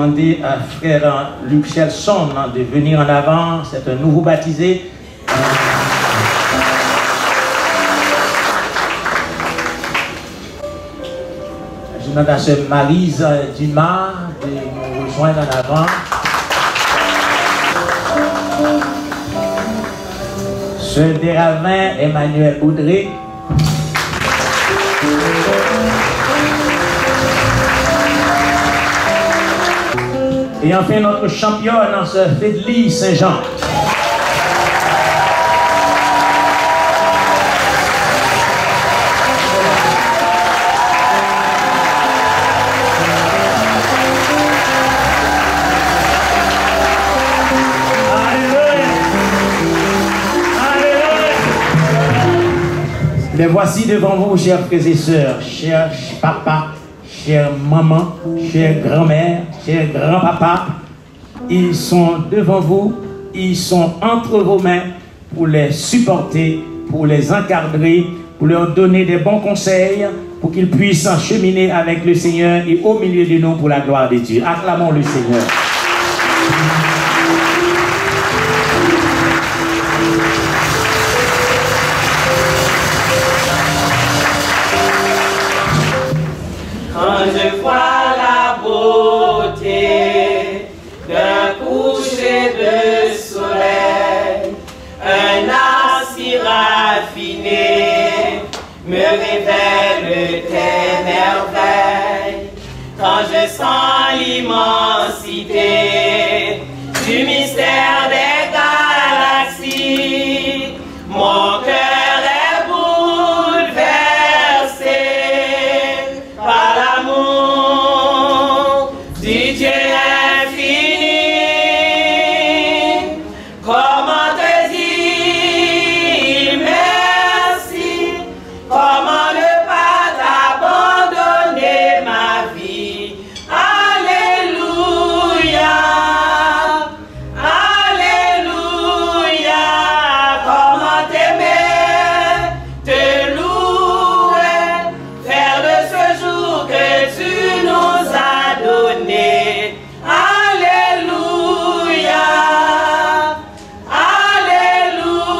demander à frère Luc Chelson de venir en avant. C'est un nouveau baptisé. Je demande à sœur Maryse Dumas de nous rejoindre en avant. Sœur Desravins Emmanuel Audrey. Et enfin notre championne, sœur Fédélie Saint-Jean. Les voici devant vous, chers frères et sœurs, chers papa, chère maman, chère grand-mère, chers grand-papa. Ils sont devant vous, ils sont entre vos mains pour les supporter, pour les encadrer, pour leur donner des bons conseils, pour qu'ils puissent cheminer avec le Seigneur et au milieu de nous pour la gloire de Dieu. Acclamons le Seigneur. Quand je vois la beauté d'un coucher de soleil, un art si raffiné me révèle tes merveilles. Quand je sens l'immensité du mystère des galaxies, mon cœur Alléluia, Alléluia.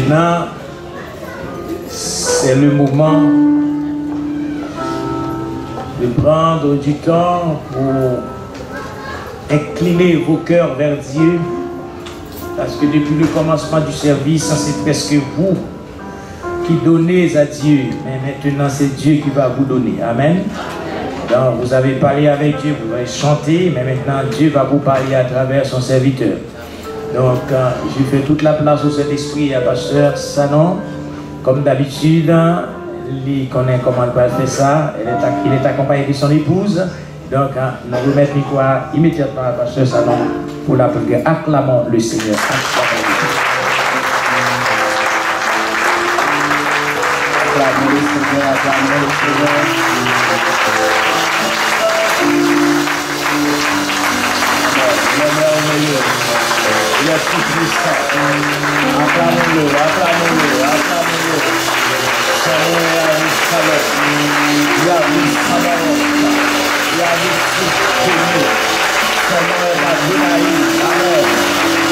Maintenant, c'est le moment de prendre du temps pour incliner vos cœurs vers Dieu. Parce que depuis le commencement du service, c'est presque vous qui donnez à Dieu. Mais maintenant, c'est Dieu qui va vous donner. Amen. Donc, vous avez parlé avec Dieu, vous avez chanté, mais maintenant, Dieu va vous parler à travers son serviteur. Donc, je fais toute la place au Saint-Esprit à Pasteur Sanon. Comme d'habitude, il connaît comment il va faire ça. Il est accompagné de son épouse. Donc, nous remettons le micro immédiatement à Pasteur Sanon pour la prière. Acclamons le Seigneur. Acclamons le Seigneur, acclamons le Seigneur. Il est merveilleux. Il est tout puissant. Acclamons-le, acclamons-le, acclamons-le. Seigneur, il a vu Salon. Il a vu Salon. Il a vu tout Seigneur. Seigneur, il a vu Naïm. Amen.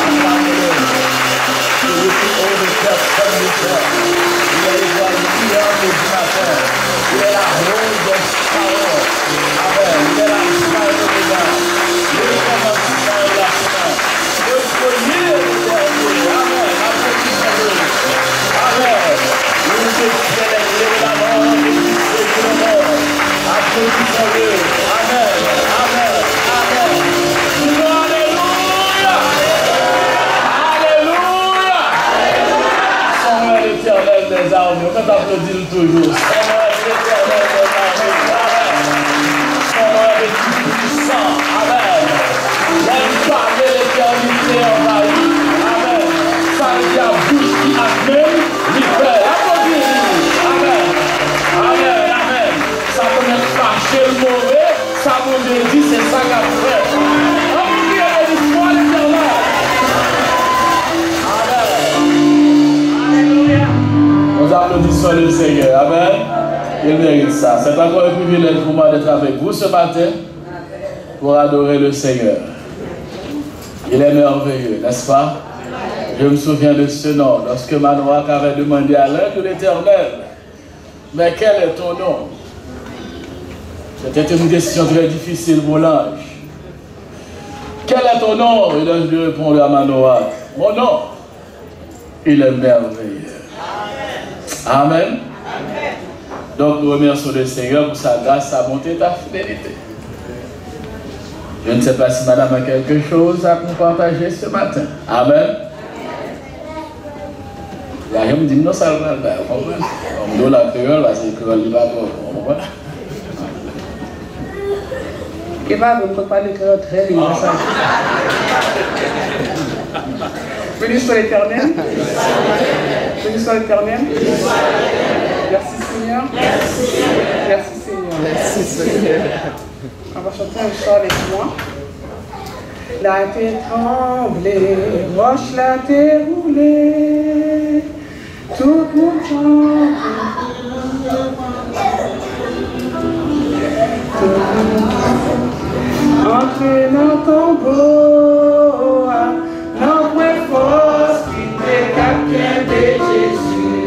Acclamons-le. Il est tout haut de cœur comme le cœur. Il est l'étoile brillante du matin. Il est la rose de Salon. Amen. Il est la salle de l'État. Il est le commencement de la semaine. Le premier dernier. Amen. Applaudissez-le. Amen. Nous célébrons la mort de Christ et le mort. Applaudissez-le. Amen. Amen. Amen. Alléluia. Alléluia. Seigneur l'éternel des armées. On peut applaudir toujours. Seigneur l'éternel des armées. Amen. Seigneur le tout-puissant. Amen. L'aime parler l'éternité en ma vie. Amen. Ça y a bouche qui amène l'hiver. Applaudissez. Amen. Amen. Amen. Ça peut être fâché le mauvais. Ça vous dit c'est ça qu'a fait. Applaudissez l'histoire l'éternel. Amen. Alléluia. Nous applaudissons le Seigneur. Amen. Il mérite ça. C'est encore un privilège pour moi d'être avec vous ce matin pour adorer le Seigneur. Il est merveilleux, n'est-ce pas? Je me souviens de ce nom. Lorsque Manoach avait demandé à l'ange de l'Éternel, mais quel est ton nom? C'était une question très difficile pour l'ange. Quel est ton nom? Et l'ange lui répondit à Manoach, mon nom, il est merveilleux. Amen. Amen. Donc nous remercions le Seigneur pour sa grâce, sa bonté et ta fidélité. Je ne sais pas si madame a quelque chose à nous partager ce matin. Amen. Il y a rien qui me dit non, ça va faire. Vous comprenez? On me donne la créole, là, c'est créole, il va pas. Vous comprenez? Il va, vous ne pouvez pas le créole très bien. Béni soit l'Éternel. Béni soit l'Éternel. Merci Seigneur. Merci Seigneur. Merci Seigneur. On va chanter un chant avec moi. La terre tremblée, roche la terre roulée, tout mon temps. Entre nos tombeaux, nos points forts qui te captent de Jésus.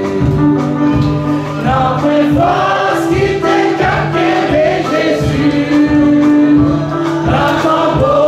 Nos points forts qui te captent de Jésus. Nos tombeaux.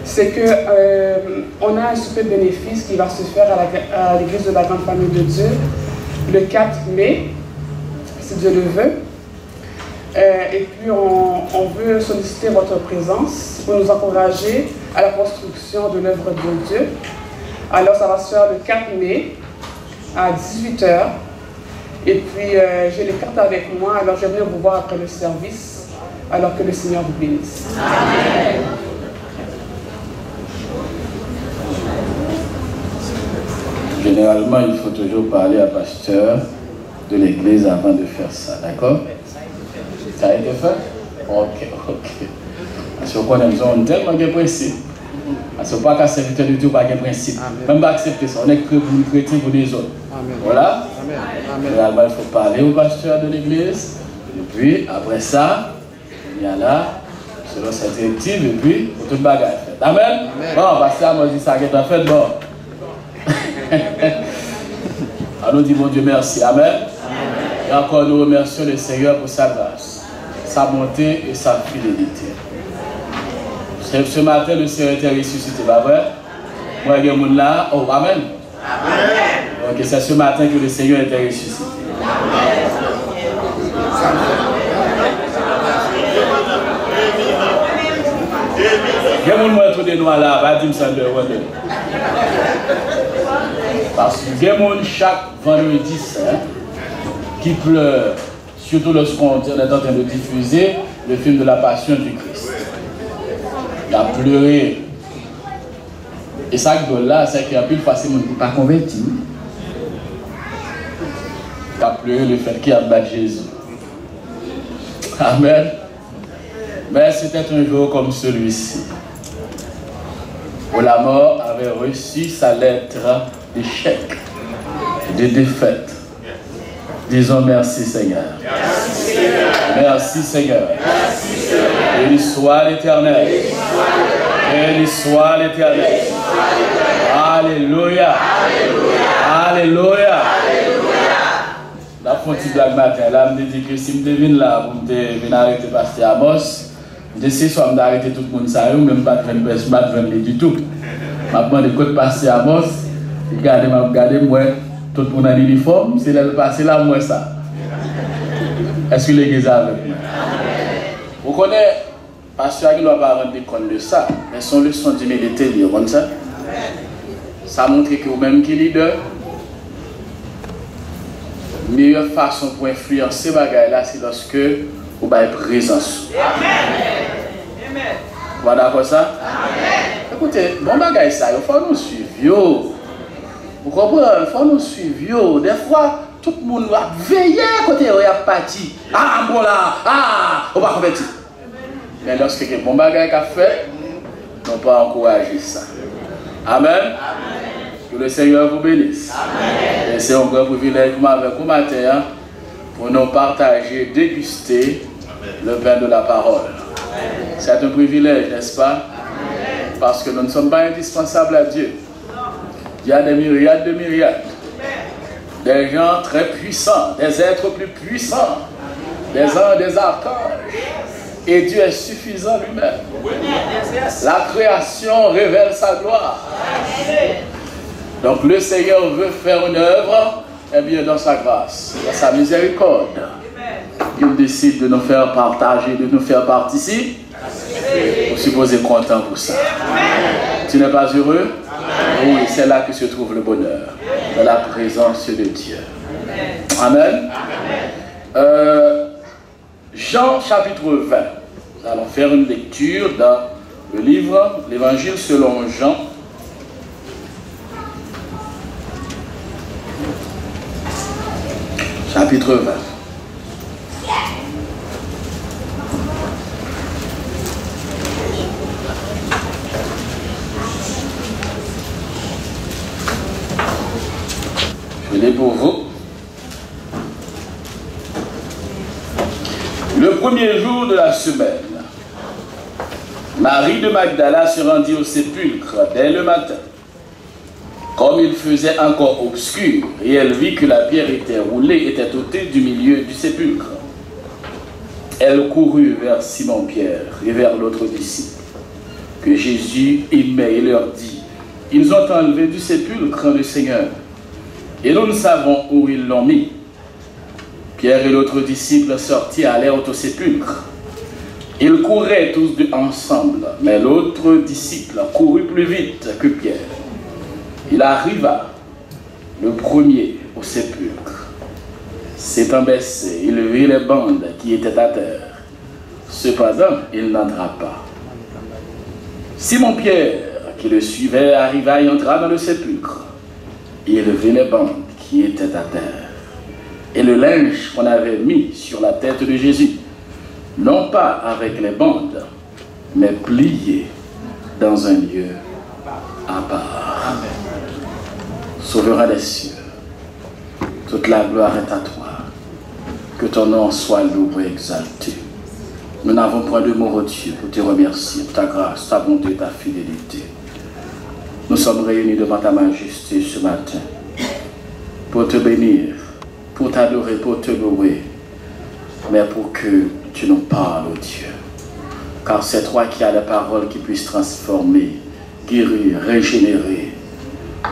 C'est que on a un super bénéfice qui va se faire à l'église de la grande famille de Dieu le 4 mai, si Dieu le veut. Et puis on veut solliciter votre présence pour nous encourager à la construction de l'œuvre de Dieu. Alors ça va se faire le 4 mai à 18 h. Et puis j'ai les cartes avec moi, alors je vais venir vous voir après le service, alors que le Seigneur vous bénisse. Amen. Généralement, il faut toujours parler à pasteur de l'église avant de faire ça, d'accord? Ça a été fait? Ok. Parce qu'on connaît, nous avons tellement de principes. Parce qu'on ne peut pas serviteur du tout, pas de principe. Même pas accepter ça. On est chrétien pour les autres. Amen. Voilà. Amen. Généralement, il faut parler au pasteur de l'église. Et puis, après ça, il y a là, selon cette directive, et puis, pour toute bagarre. Amen. Amen. Bon, pasteur m'a dit ça qui est en fait, bon. Alors, nous disons Dieu merci. Amen. Amen. Et encore, nous remercions le Seigneur pour sa grâce, sa bonté et sa fidélité. Ce matin, le Seigneur était ressuscité, pas vrai? Moi, il y a un là. Oh, amen. Amen. Ok, c'est ce matin que le Seigneur était ressuscité. Il y a un monde autour de nous là, va dire ça de parce qu'il y a un monde chaque vendredi saint qui pleure, surtout lorsqu'on est en train de diffuser le film de la Passion du Christ. Il a pleuré. Et ça que là, c'est qu'il y a plus de façon de ne pas converti. Il a pleuré le fait qu'il a battu Jésus. Amen. Mais c'était un jour comme celui-ci, où la mort avait reçu sa lettre d'échec, de défaite. Disons merci Seigneur. Merci Seigneur. Merci Seigneur. Merci Seigneur. Béni soit l'Éternel. Béni soit l'Éternel. Alléluia. Alléluia. La petite blague matin, là, je me dis que si je devine là, pour me arrêter pasteur Amos, je sais soit d'arrêter tout le monde, ça, même pas de du tout. Maintenant, de côté pasteur Amos, regardez moi. Tout le monde a l'uniforme, c'est le passé là, moi ça. Est-ce que l'église a avec moi? Vous connaissez, pasteur qui ne doit pas rendre compte de ça, mais son leçon d'humilité, il comme ça. Ça montre que vous-même qui est leader, la meilleure façon pour influencer ces bagages là, c'est lorsque vous avez présence. Amen. Vous êtes d'accord ça? Amen. Écoutez, bon bagage ça, il faut nous suivre. Vous comprenez? Il faut nous suivre. Des fois, tout le monde va veiller côté où il y a parti. Ah, bon là, on va convertir. Mais lorsque le bon bagage a fait, on peut encourager ça. Amen. Que le Seigneur vous bénisse. Amen. Et c'est un grand privilège avec vous matin pour nous partager, déguster le pain de la parole. C'est un privilège, n'est-ce pas? Amen. Parce que nous ne sommes pas indispensables à Dieu. Il y a des myriades de myriades. Des gens très puissants, des êtres plus puissants, des anges, des archanges. Et Dieu est suffisant lui-même. La création révèle sa gloire. Donc le Seigneur veut faire une œuvre, eh bien dans sa grâce, dans sa miséricorde. Il décide de nous faire partager, de nous faire participer. Vous supposez content pour ça. Tu n'es pas heureux? Oui, c'est là que se trouve le bonheur, dans la présence de Dieu. Amen. Jean chapitre 20. Nous allons faire une lecture dans le livre, l'Évangile selon Jean. Chapitre 20. Je l'ai pour vous. Le premier jour de la semaine, Marie de Magdala se rendit au sépulcre dès le matin. Comme il faisait encore obscur, et elle vit que la pierre était roulée, était ôtée du milieu du sépulcre. Elle courut vers Simon-Pierre et vers l'autre disciple, que Jésus aimait, et leur dit: ils ont enlevé du sépulcre le Seigneur, Et nous ne savons où ils l'ont mis. Pierre et l'autre disciple sortis allèrent au sépulcre. Ils couraient tous deux ensemble, mais l'autre disciple courut plus vite que Pierre. Il arriva le premier au sépulcre. S'étant baissé, il vit les bandes qui étaient à terre. Cependant, il n'entra pas. Simon-Pierre, qui le suivait, arriva et entra dans le sépulcre. Il vit les bandes qui étaient à terre, et le linge qu'on avait mis sur la tête de Jésus, non pas avec les bandes, mais plié dans un lieu à part. Souverain des cieux, toute la gloire est à toi. Que ton nom soit loué et exalté. Nous n'avons point de mots, oh Dieu, pour te remercier pour ta grâce, ta bonté, ta fidélité. Nous sommes réunis devant ta majesté ce matin pour te bénir, pour t'adorer, pour te louer, mais pour que tu nous parles, oh Dieu. Car c'est toi qui as la parole qui puisse transformer, guérir, régénérer.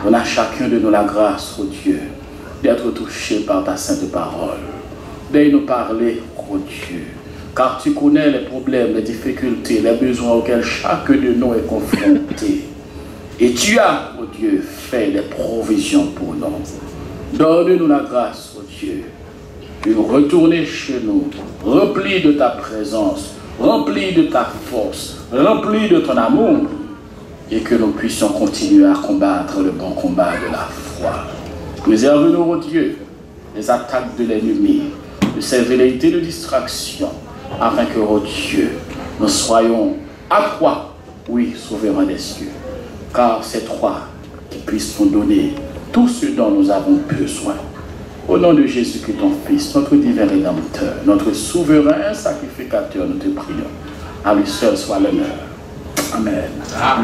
On a chacun de nous la grâce, oh Dieu, d'être touché par ta sainte parole. D'ailleurs nous parler, oh Dieu, car tu connais les problèmes, les difficultés, les besoins auxquels chacun de nous est confronté. Et tu as, oh Dieu, fait des provisions pour nous. Donne-nous la grâce, oh Dieu, de retourner chez nous, rempli de ta présence, rempli de ta force, rempli de ton amour, et que nous puissions continuer à combattre le bon combat de la foi. Préserve-nous, oh Dieu, des attaques de l'ennemi, de ses velléités de distraction, afin que, oh Dieu, nous soyons à toi, oui, souverain des cieux, car c'est toi qui puisses nous donner tout ce dont nous avons besoin. Au nom de Jésus-Christ, ton Fils, notre divin Rédempteur, notre souverain sacrificateur, nous te prions. À lui seul soit l'honneur. Amen.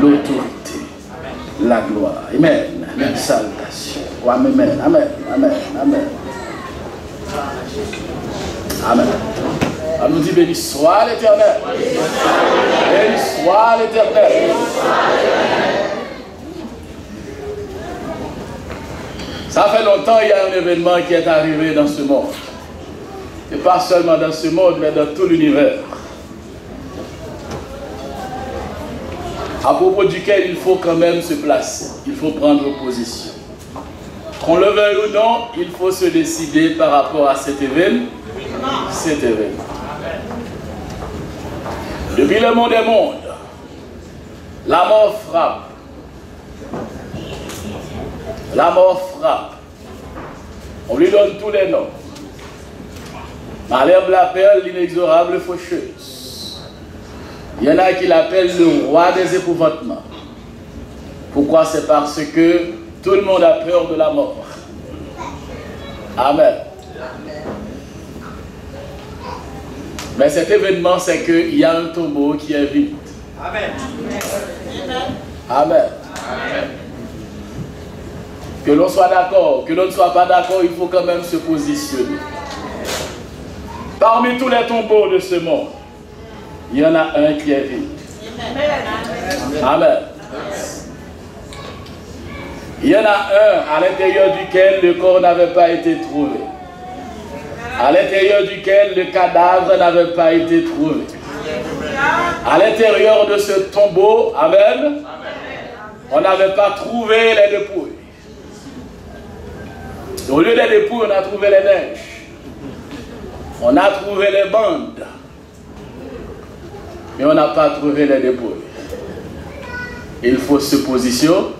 L'autorité, la gloire. Amen. L'exaltation. Amen. Amen. Amen. Amen. Amen. On nous dit béni soit l'Éternel. Béni soit l'Éternel. Ça fait longtemps qu'il y a un événement qui est arrivé dans ce monde. Et pas seulement dans ce monde, mais dans tout l'univers. À propos duquel il faut quand même se placer. Il faut prendre position. Qu'on le veuille ou non, il faut se décider par rapport à cet événement. Depuis le monde des mondes, la mort frappe. La mort frappe. On lui donne tous les noms. Malherbe l'appelle l'inexorable faucheuse. Il y en a qui l'appellent le roi des épouvantements. Pourquoi? C'est parce que tout le monde a peur de la mort. Amen. Mais cet événement, c'est qu'il y a un tombeau qui est vide. Amen. Amen. Amen. Que l'on soit d'accord, que l'on ne soit pas d'accord, il faut quand même se positionner. Parmi tous les tombeaux de ce monde, il y en a un qui est vide. Amen. Il y en a un à l'intérieur duquel le corps n'avait pas été trouvé. À l'intérieur duquel le cadavre n'avait pas été trouvé. À l'intérieur de ce tombeau, amen, on n'avait pas trouvé les dépouilles. Au lieu des dépouilles, on a trouvé les neiges. On a trouvé les bandes. Mais on n'a pas trouvé les dépouilles. Il faut se positionner.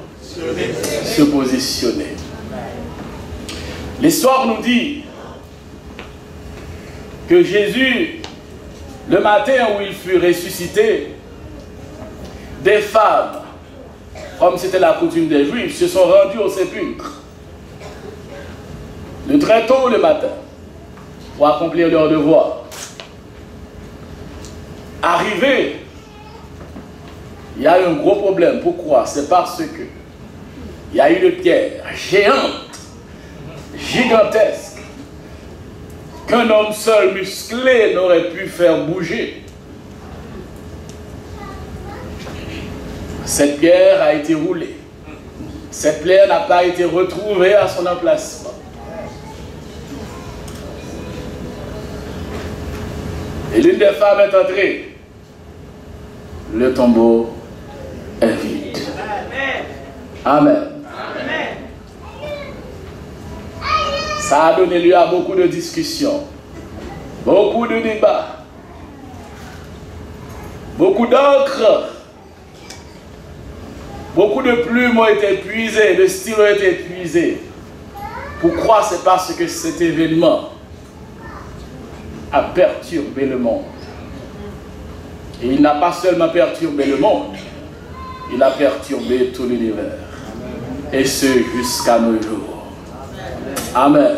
L'histoire nous dit que Jésus, le matin où il fut ressuscité, des femmes, comme c'était la coutume des Juifs, se sont rendues au sépulcre. De très tôt le matin, pour accomplir leur devoir. Arrivé, il y a eu un gros problème. Pourquoi? C'est parce que il y a une pierre géante, gigantesque, qu'un homme seul musclé n'aurait pu faire bouger. Cette pierre a été roulée. Cette plaie n'a pas été retrouvée à son emplacement. Et l'une des femmes est entrée. Le tombeau est vide. Amen. Ça a donné lieu à beaucoup de discussions, beaucoup de débats, beaucoup d'encre, beaucoup de plumes ont été puisées, de styles ont été puisés. Pourquoi? C'est parce que cet événement a perturbé le monde. Et il n'a pas seulement perturbé le monde, il a perturbé tout l'univers. Et ce jusqu'à nos jours. Amen.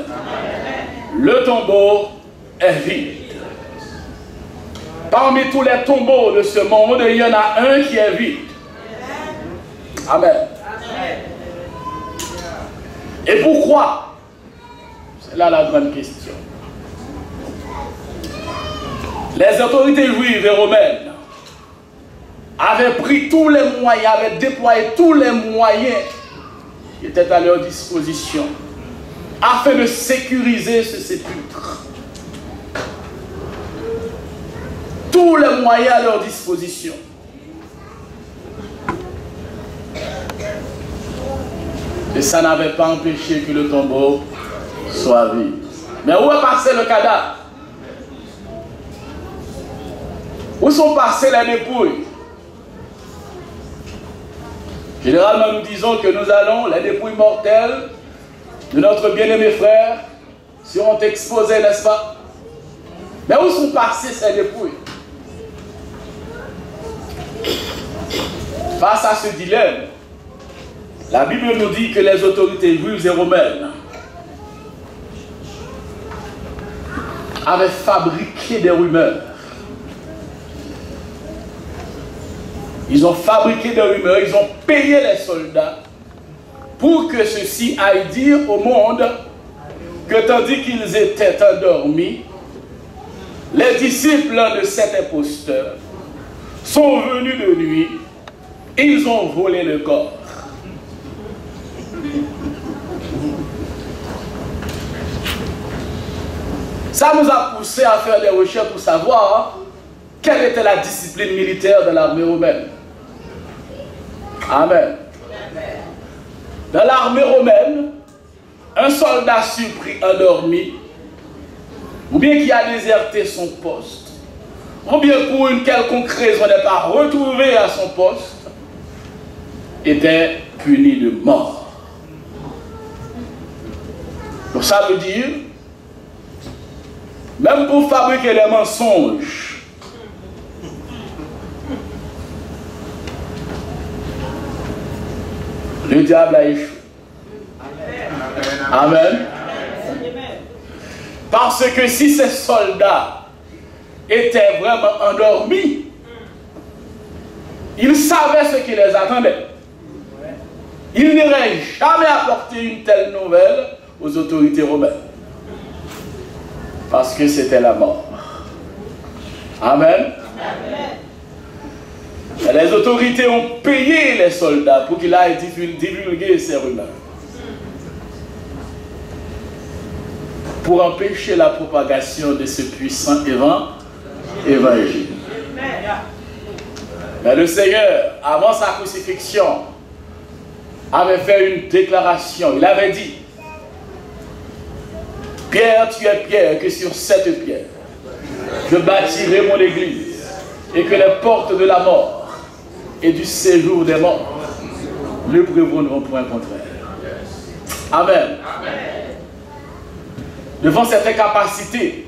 Le tombeau est vide. Parmi tous les tombeaux de ce monde, il y en a un qui est vide. Amen. Et pourquoi? C'est là la grande question. Les autorités juives et romaines avaient pris tous les moyens, avaient déployé tous les moyens qui étaient à leur disposition afin de sécuriser ce sépulcre. Tous les moyens à leur disposition. Et ça n'avait pas empêché que le tombeau soit vide. Mais où est passé le cadavre? Où sont passées les dépouilles? Généralement, nous disons que nous allons, les dépouilles mortelles de notre bien-aimé frère seront exposées, n'est-ce pas? Mais où sont passées ces dépouilles? Face à ce dilemme, la Bible nous dit que les autorités juives et romaines avaient fabriqué des rumeurs. Ils ont fabriqué des rumeurs, ils ont payé les soldats pour que ceux-ci aillent dire au monde que tandis qu'ils étaient endormis, les disciples de cet imposteur sont venus de nuit et ils ont volé le corps. Ça nous a poussé à faire des recherches pour savoir quelle était la discipline militaire de l'armée romaine. Amen. Dans l'armée romaine, un soldat surpris endormi, ou bien qui a déserté son poste, ou bien pour une quelconque raison n'est pas retrouvé à son poste, était puni de mort. Donc ça veut dire, même pour fabriquer des mensonges, le diable a échoué. Amen. Parce que si ces soldats étaient vraiment endormis, ils savaient ce qui les attendait. Ils n'auraient jamais apporté une telle nouvelle aux autorités romaines. Parce que c'était la mort. Amen. Et les autorités ont payé les soldats pour qu'ils aillent divulguer ces rumeurs. Pour empêcher la propagation de ce puissant évangile. Mais le Seigneur, avant sa crucifixion, avait fait une déclaration. Il avait dit: Pierre, tu es pierre, que sur cette pierre, je bâtirai mon église, et que les portes de la mort et du séjour des morts ne prévaudront point contre elle. Amen. Devant cette incapacité,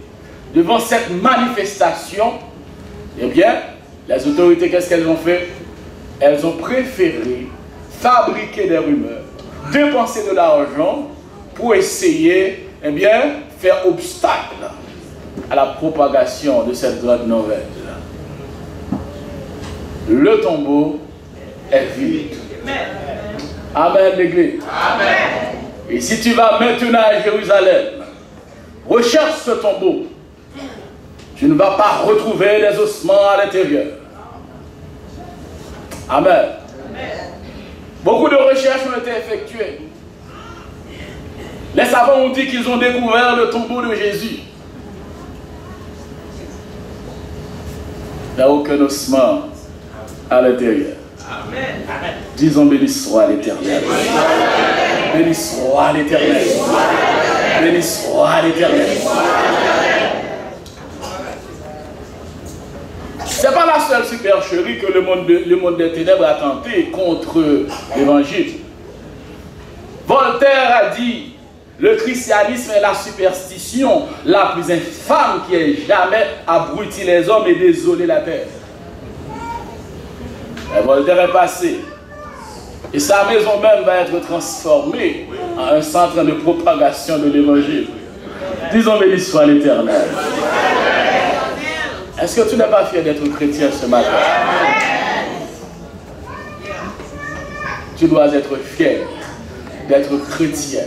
devant cette manifestation, eh bien, les autorités, qu'est-ce qu'elles ont fait? Elles ont préféré fabriquer des rumeurs, dépenser de l'argent pour essayer, eh bien, faire obstacle à la propagation de cette grande nouvelle. Le tombeau est vide. Amen, l'église. Amen. Et si tu vas maintenant à Jérusalem, recherche ce tombeau, tu ne vas pas retrouver les ossements à l'intérieur. Amen. Beaucoup de recherches ont été effectuées. Les savants ont dit qu'ils ont découvert le tombeau de Jésus. Il n'y a aucun ossement à l'intérieur. Disons béni soit l'Éternel. Béni soit l'Éternel. Béni soit l'Éternel. Ce n'est pas la seule supercherie que le monde des ténèbres a tenté contre l'évangile. Voltaire a dit: le christianisme est la superstition la plus infâme qui ait jamais abruti les hommes et désolé la terre. Et Voltaire est passé. Et sa maison même va être transformée en un centre de propagation de l'évangile. Disons béni soit l'Éternel. Est-ce que tu n'es pas fier d'être chrétien ce matin? Tu dois être fier d'être chrétien,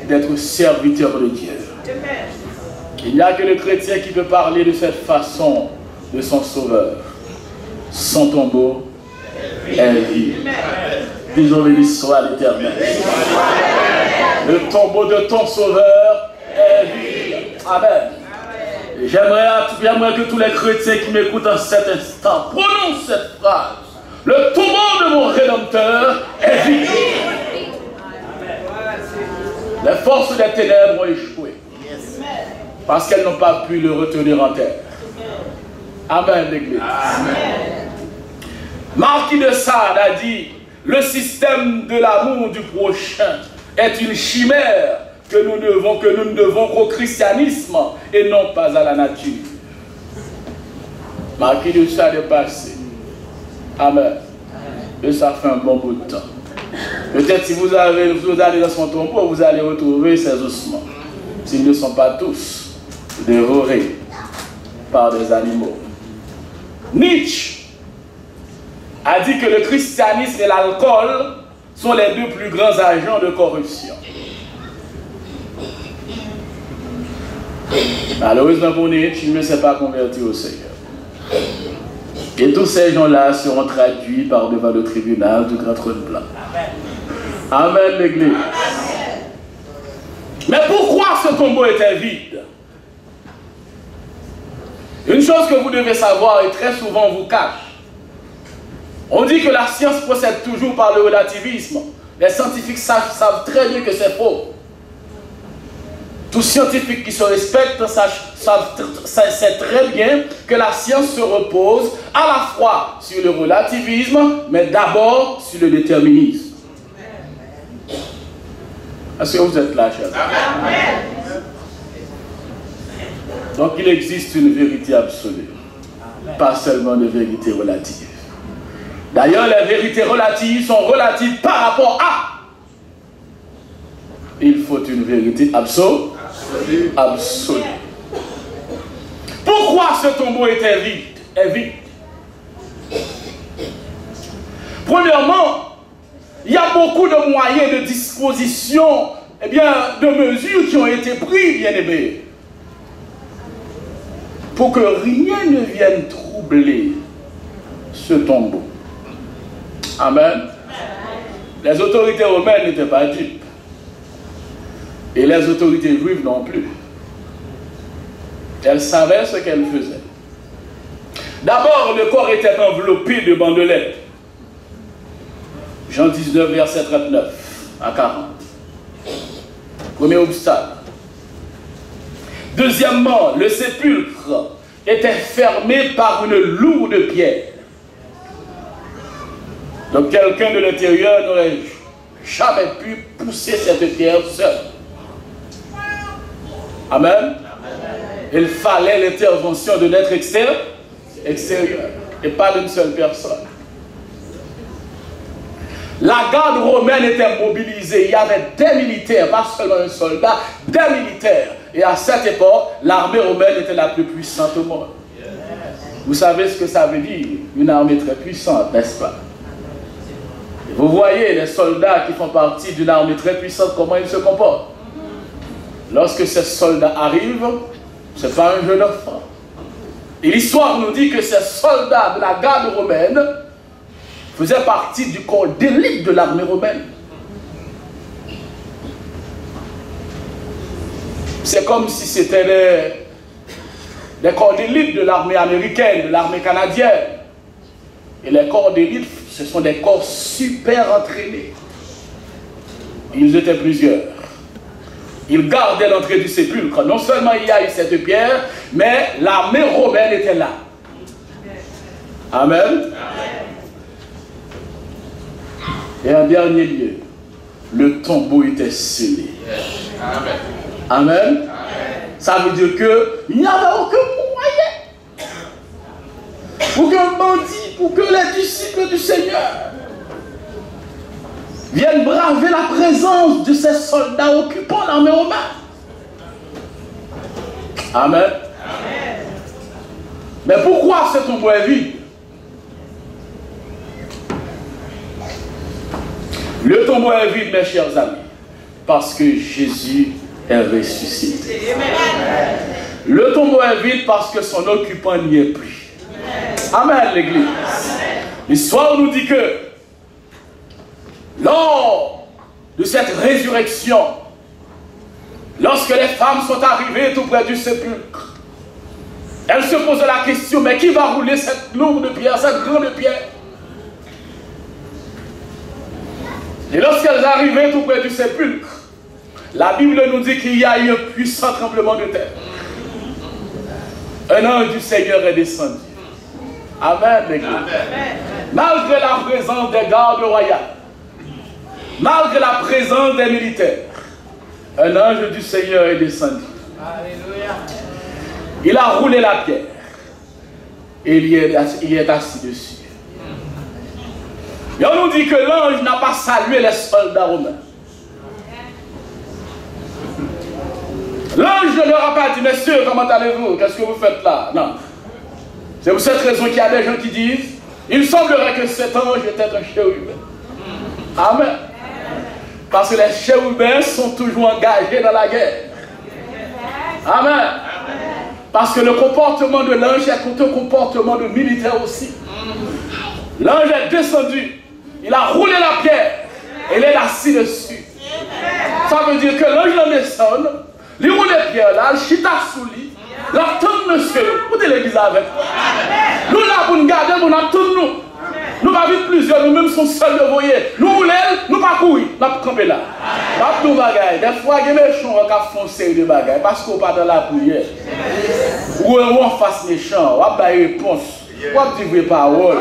d'être serviteur de Dieu. Il n'y a que le chrétien qui peut parler de cette façon de son sauveur. Son tombeau est vide. Disons béni soit l'Éternel. Le tombeau de ton sauveur est vide. Amen. J'aimerais que tous les chrétiens qui m'écoutent en cet instant prononcent cette phrase. Le tombeau de mon Rédempteur est vide. Les forces des ténèbres ont échoué. Parce qu'elles n'ont pas pu le retenir en terre. Amen, l'Église. Marquis de Sade a dit: le système de l'amour du prochain est une chimère que nous ne devons qu'au christianisme et non pas à la nature. Marquis de Sade est passé. Amen. Et ça fait un bon bout de temps. Peut-être si vous allez dans son tombeau, vous allez retrouver ses ossements. S'ils ne sont pas tous dévorés par des animaux. Nietzsche a dit que le christianisme et l'alcool sont les deux plus grands agents de corruption. Malheureusement pour Nietzsche, il ne s'est pas converti au Seigneur. Et tous ces gens-là seront traduits par devant le tribunal du grand trône blanc. Amen, l'Église. Mais pourquoi ce tombeau était vide? Une chose que vous devez savoir et très souvent vous cache. On dit que la science procède toujours par le relativisme. Les scientifiques savent très bien que c'est faux. Tout scientifique qui se respecte sait très bien que la science se repose à la fois sur le relativisme, mais d'abord sur le déterminisme. Est-ce que vous êtes là, chers amis? Donc il existe une vérité absolue, pas seulement de vérité relative. D'ailleurs, les vérités relatives sont relatives par rapport à. Il faut une vérité absolue. Absolue. Pourquoi ce tombeau était vide? Premièrement, il y a beaucoup de moyens de disposition, de mesures qui ont été prises, bien aimés, pour que rien ne vienne troubler ce tombeau. Amen. Les autorités romaines n'étaient pas dupes. Et les autorités juives non plus. Elles savaient ce qu'elles faisaient. D'abord, le corps était enveloppé de bandelettes. Jean 19, verset 39 à 40. Premier obstacle. Deuxièmement, le sépulcre était fermé par une lourde pierre. Donc quelqu'un de l'intérieur n'aurait jamais pu pousser cette pierre seul. Amen. Il fallait l'intervention de l'être extérieur et pas d'une seule personne. La garde romaine était mobilisée. Il y avait des militaires, pas seulement un soldat, des militaires. Et à cette époque, l'armée romaine était la plus puissante au monde. Vous savez ce que ça veut dire? Une armée très puissante, n'est-ce pas? Et vous voyez les soldats qui font partie d'une armée très puissante, comment ils se comportent. Lorsque ces soldats arrivent, ce n'est pas un jeune enfant. Et l'histoire nous dit que ces soldats de la garde romaine faisait partie du corps d'élite de l'armée romaine. C'est comme si c'était les corps d'élite de l'armée américaine, de l'armée canadienne. Et les corps d'élite, ce sont des corps super entraînés. Ils étaient plusieurs. Ils gardaient l'entrée du sépulcre. Non seulement il y a eu cette pierre, mais l'armée romaine était là. Amen. Et en dernier lieu, le tombeau était scellé. Amen. Amen. Ça veut dire qu'il n'y avait aucun moyen pour qu'un bandit, pour que les disciples du Seigneur viennent braver la présence de ces soldats occupant l'armée romaine. Amen. Amen. Mais pourquoi ce tombeau est vide? Le tombeau est vide, mes chers amis, parce que Jésus est ressuscité. Amen. Le tombeau est vide parce que son occupant n'y est plus. Amen, l'Église. L'histoire nous dit que lors de cette résurrection, lorsque les femmes sont arrivées tout près du sépulcre, elles se posent la question, mais qui va rouler cette lourde pierre, cette grande pierre? Et lorsqu'elles arrivaient tout près du sépulcre, la Bible nous dit qu'il y a eu un puissant tremblement de terre. Un ange du Seigneur est descendu. Amen, l'Église. Malgré la présence des gardes royaux, malgré la présence des militaires, un ange du Seigneur est descendu. Alléluia. Il a roulé la pierre et il y est assis dessus. Et on nous dit que l'ange n'a pas salué les soldats romains. L'ange ne leur a pas dit, messieurs, comment allez-vous? Qu'est-ce que vous faites là? Non. C'est pour cette raison qu'il y a des gens qui disent, il semblerait que cet ange était un chérubin. Amen. Parce que les chérubins sont toujours engagés dans la guerre. Amen. Parce que le comportement de l'ange est un comportement de militaire aussi. L'ange est descendu, il a roulé la pierre et il est assis dessus. Ça veut dire que l'ange l'en descend, il roule la pierre là, il chita sous lui, il attend monsieur. Vous dites l'église avec moi. Nous là pour nous garder, nous attendons nous. Nous pas vite plusieurs, nous-mêmes sommes seuls de voyer. Nous roulons, nous pas courir, nous pas camper là. Pas de bagaille. Des fois, il y a des méchants qui font série de bagailles parce qu'on pas dans la prière. Ou on fasse méchant, on a une réponse. On dit des paroles,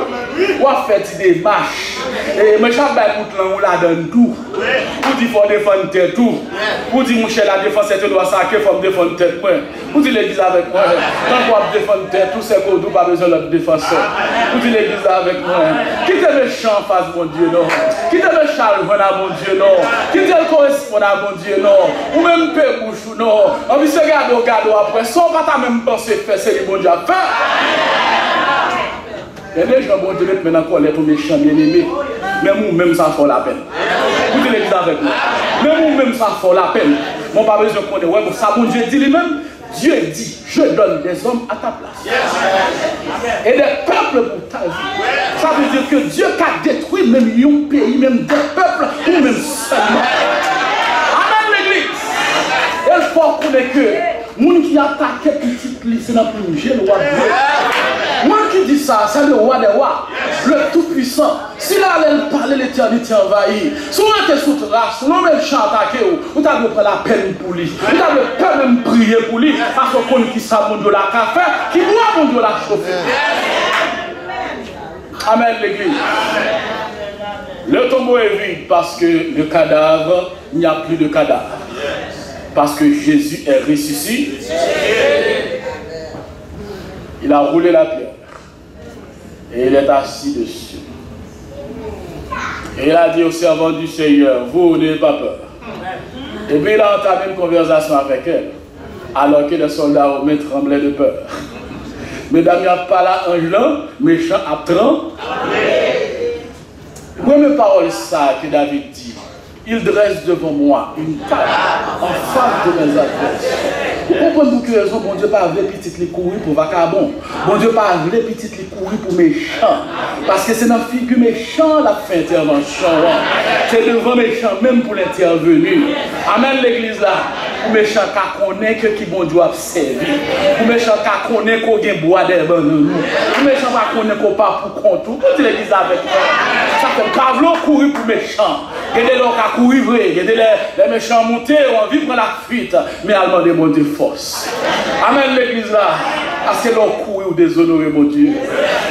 on fait des marches. Et je ne sais pas on la donne tout. On dit qu'il faut défendre tête tout. On dit mon cher la défense c'est doit saquer, il faut défendre tête. On dit l'église avec moi. Quand on défendre tête, tout c'est qu'on n'a pas besoin de défenseur. On dit l'église avec moi. Qui te méchant face mon Dieu non? Qui te méchant à mon Dieu non? Qui te correspond à mon Dieu non? Ou même peu bouche non? On dit c'est garde après. Sans pas ta même pensée faire c'est le bon Dieu à faire. Il y a des gens qui mettent maintenant colère pour méchants bien-aimés. Mais nous-mêmes, ça fait la peine. Vous dites l'église avec moi. Mais nous-mêmes, ça fait la peine. Mon pas besoin qu'on ait. Ça, mon Dieu dit lui-même. Dieu dit, je donne des hommes à ta place. Et des peuples pour ta vie. Ça veut dire que Dieu a détruit même un pays, même des peuples, ou même seulement. Amen l'église. Il faut qu'on ait que les gens qui attaquent petite liste, c'est dans le jeune roi de Dieu. Moi qui dis ça, c'est le roi des rois, le tout-puissant. S'il allait parler, l'éternité envahie. Si on était sous trace, si on est attaqué, vous avez pris la peine pour lui. Vous avez peur même prier pour lui. Parce qu'on qui ça, mon Dieu, la café, qui doit mon Dieu la chauffer. Amen, l'église. Le tombeau est vide parce que le cadavre, il n'y a plus de cadavre. Parce que Jésus est ressuscité. Il a roulé la pierre. Et il est assis dessus. Et il a dit au servant du Seigneur, vous n'ayez pas peur. Et puis il a entamé une conversation avec elle. Alors que les soldats romains tremblaient de peur. Mesdames, il n'y a pas là un là, méchant à 30. Première parole, ça que David dit. Il dresse devant moi une table en face de mes adversaires. Vous comprenez que raison, bon Dieu pas les petites les courir pour vacabon. Bon Dieu pas les petites les courir pour méchants. Parce que c'est dans la figure méchant la fin intervention. C'est devant méchant même pour l'intervenir. Amen l'église là. Pour méchant qu'à connaître qui bon Dieu a servi. Pour méchant qu'à connaître qu'on a bois d'herbe dans nous. Pour méchant qu'à connaître qu'on pas pour compte. Pour l'église avec moi. Ça fait pas vouloir courir pour méchant. Regardez l'on qui courir vrai. Regardez les méchants monter, on vit pour la fuite. Mais à demander mon Dieu force. Amen l'église là. Parce que l'on courir ou déshonorer mon Dieu.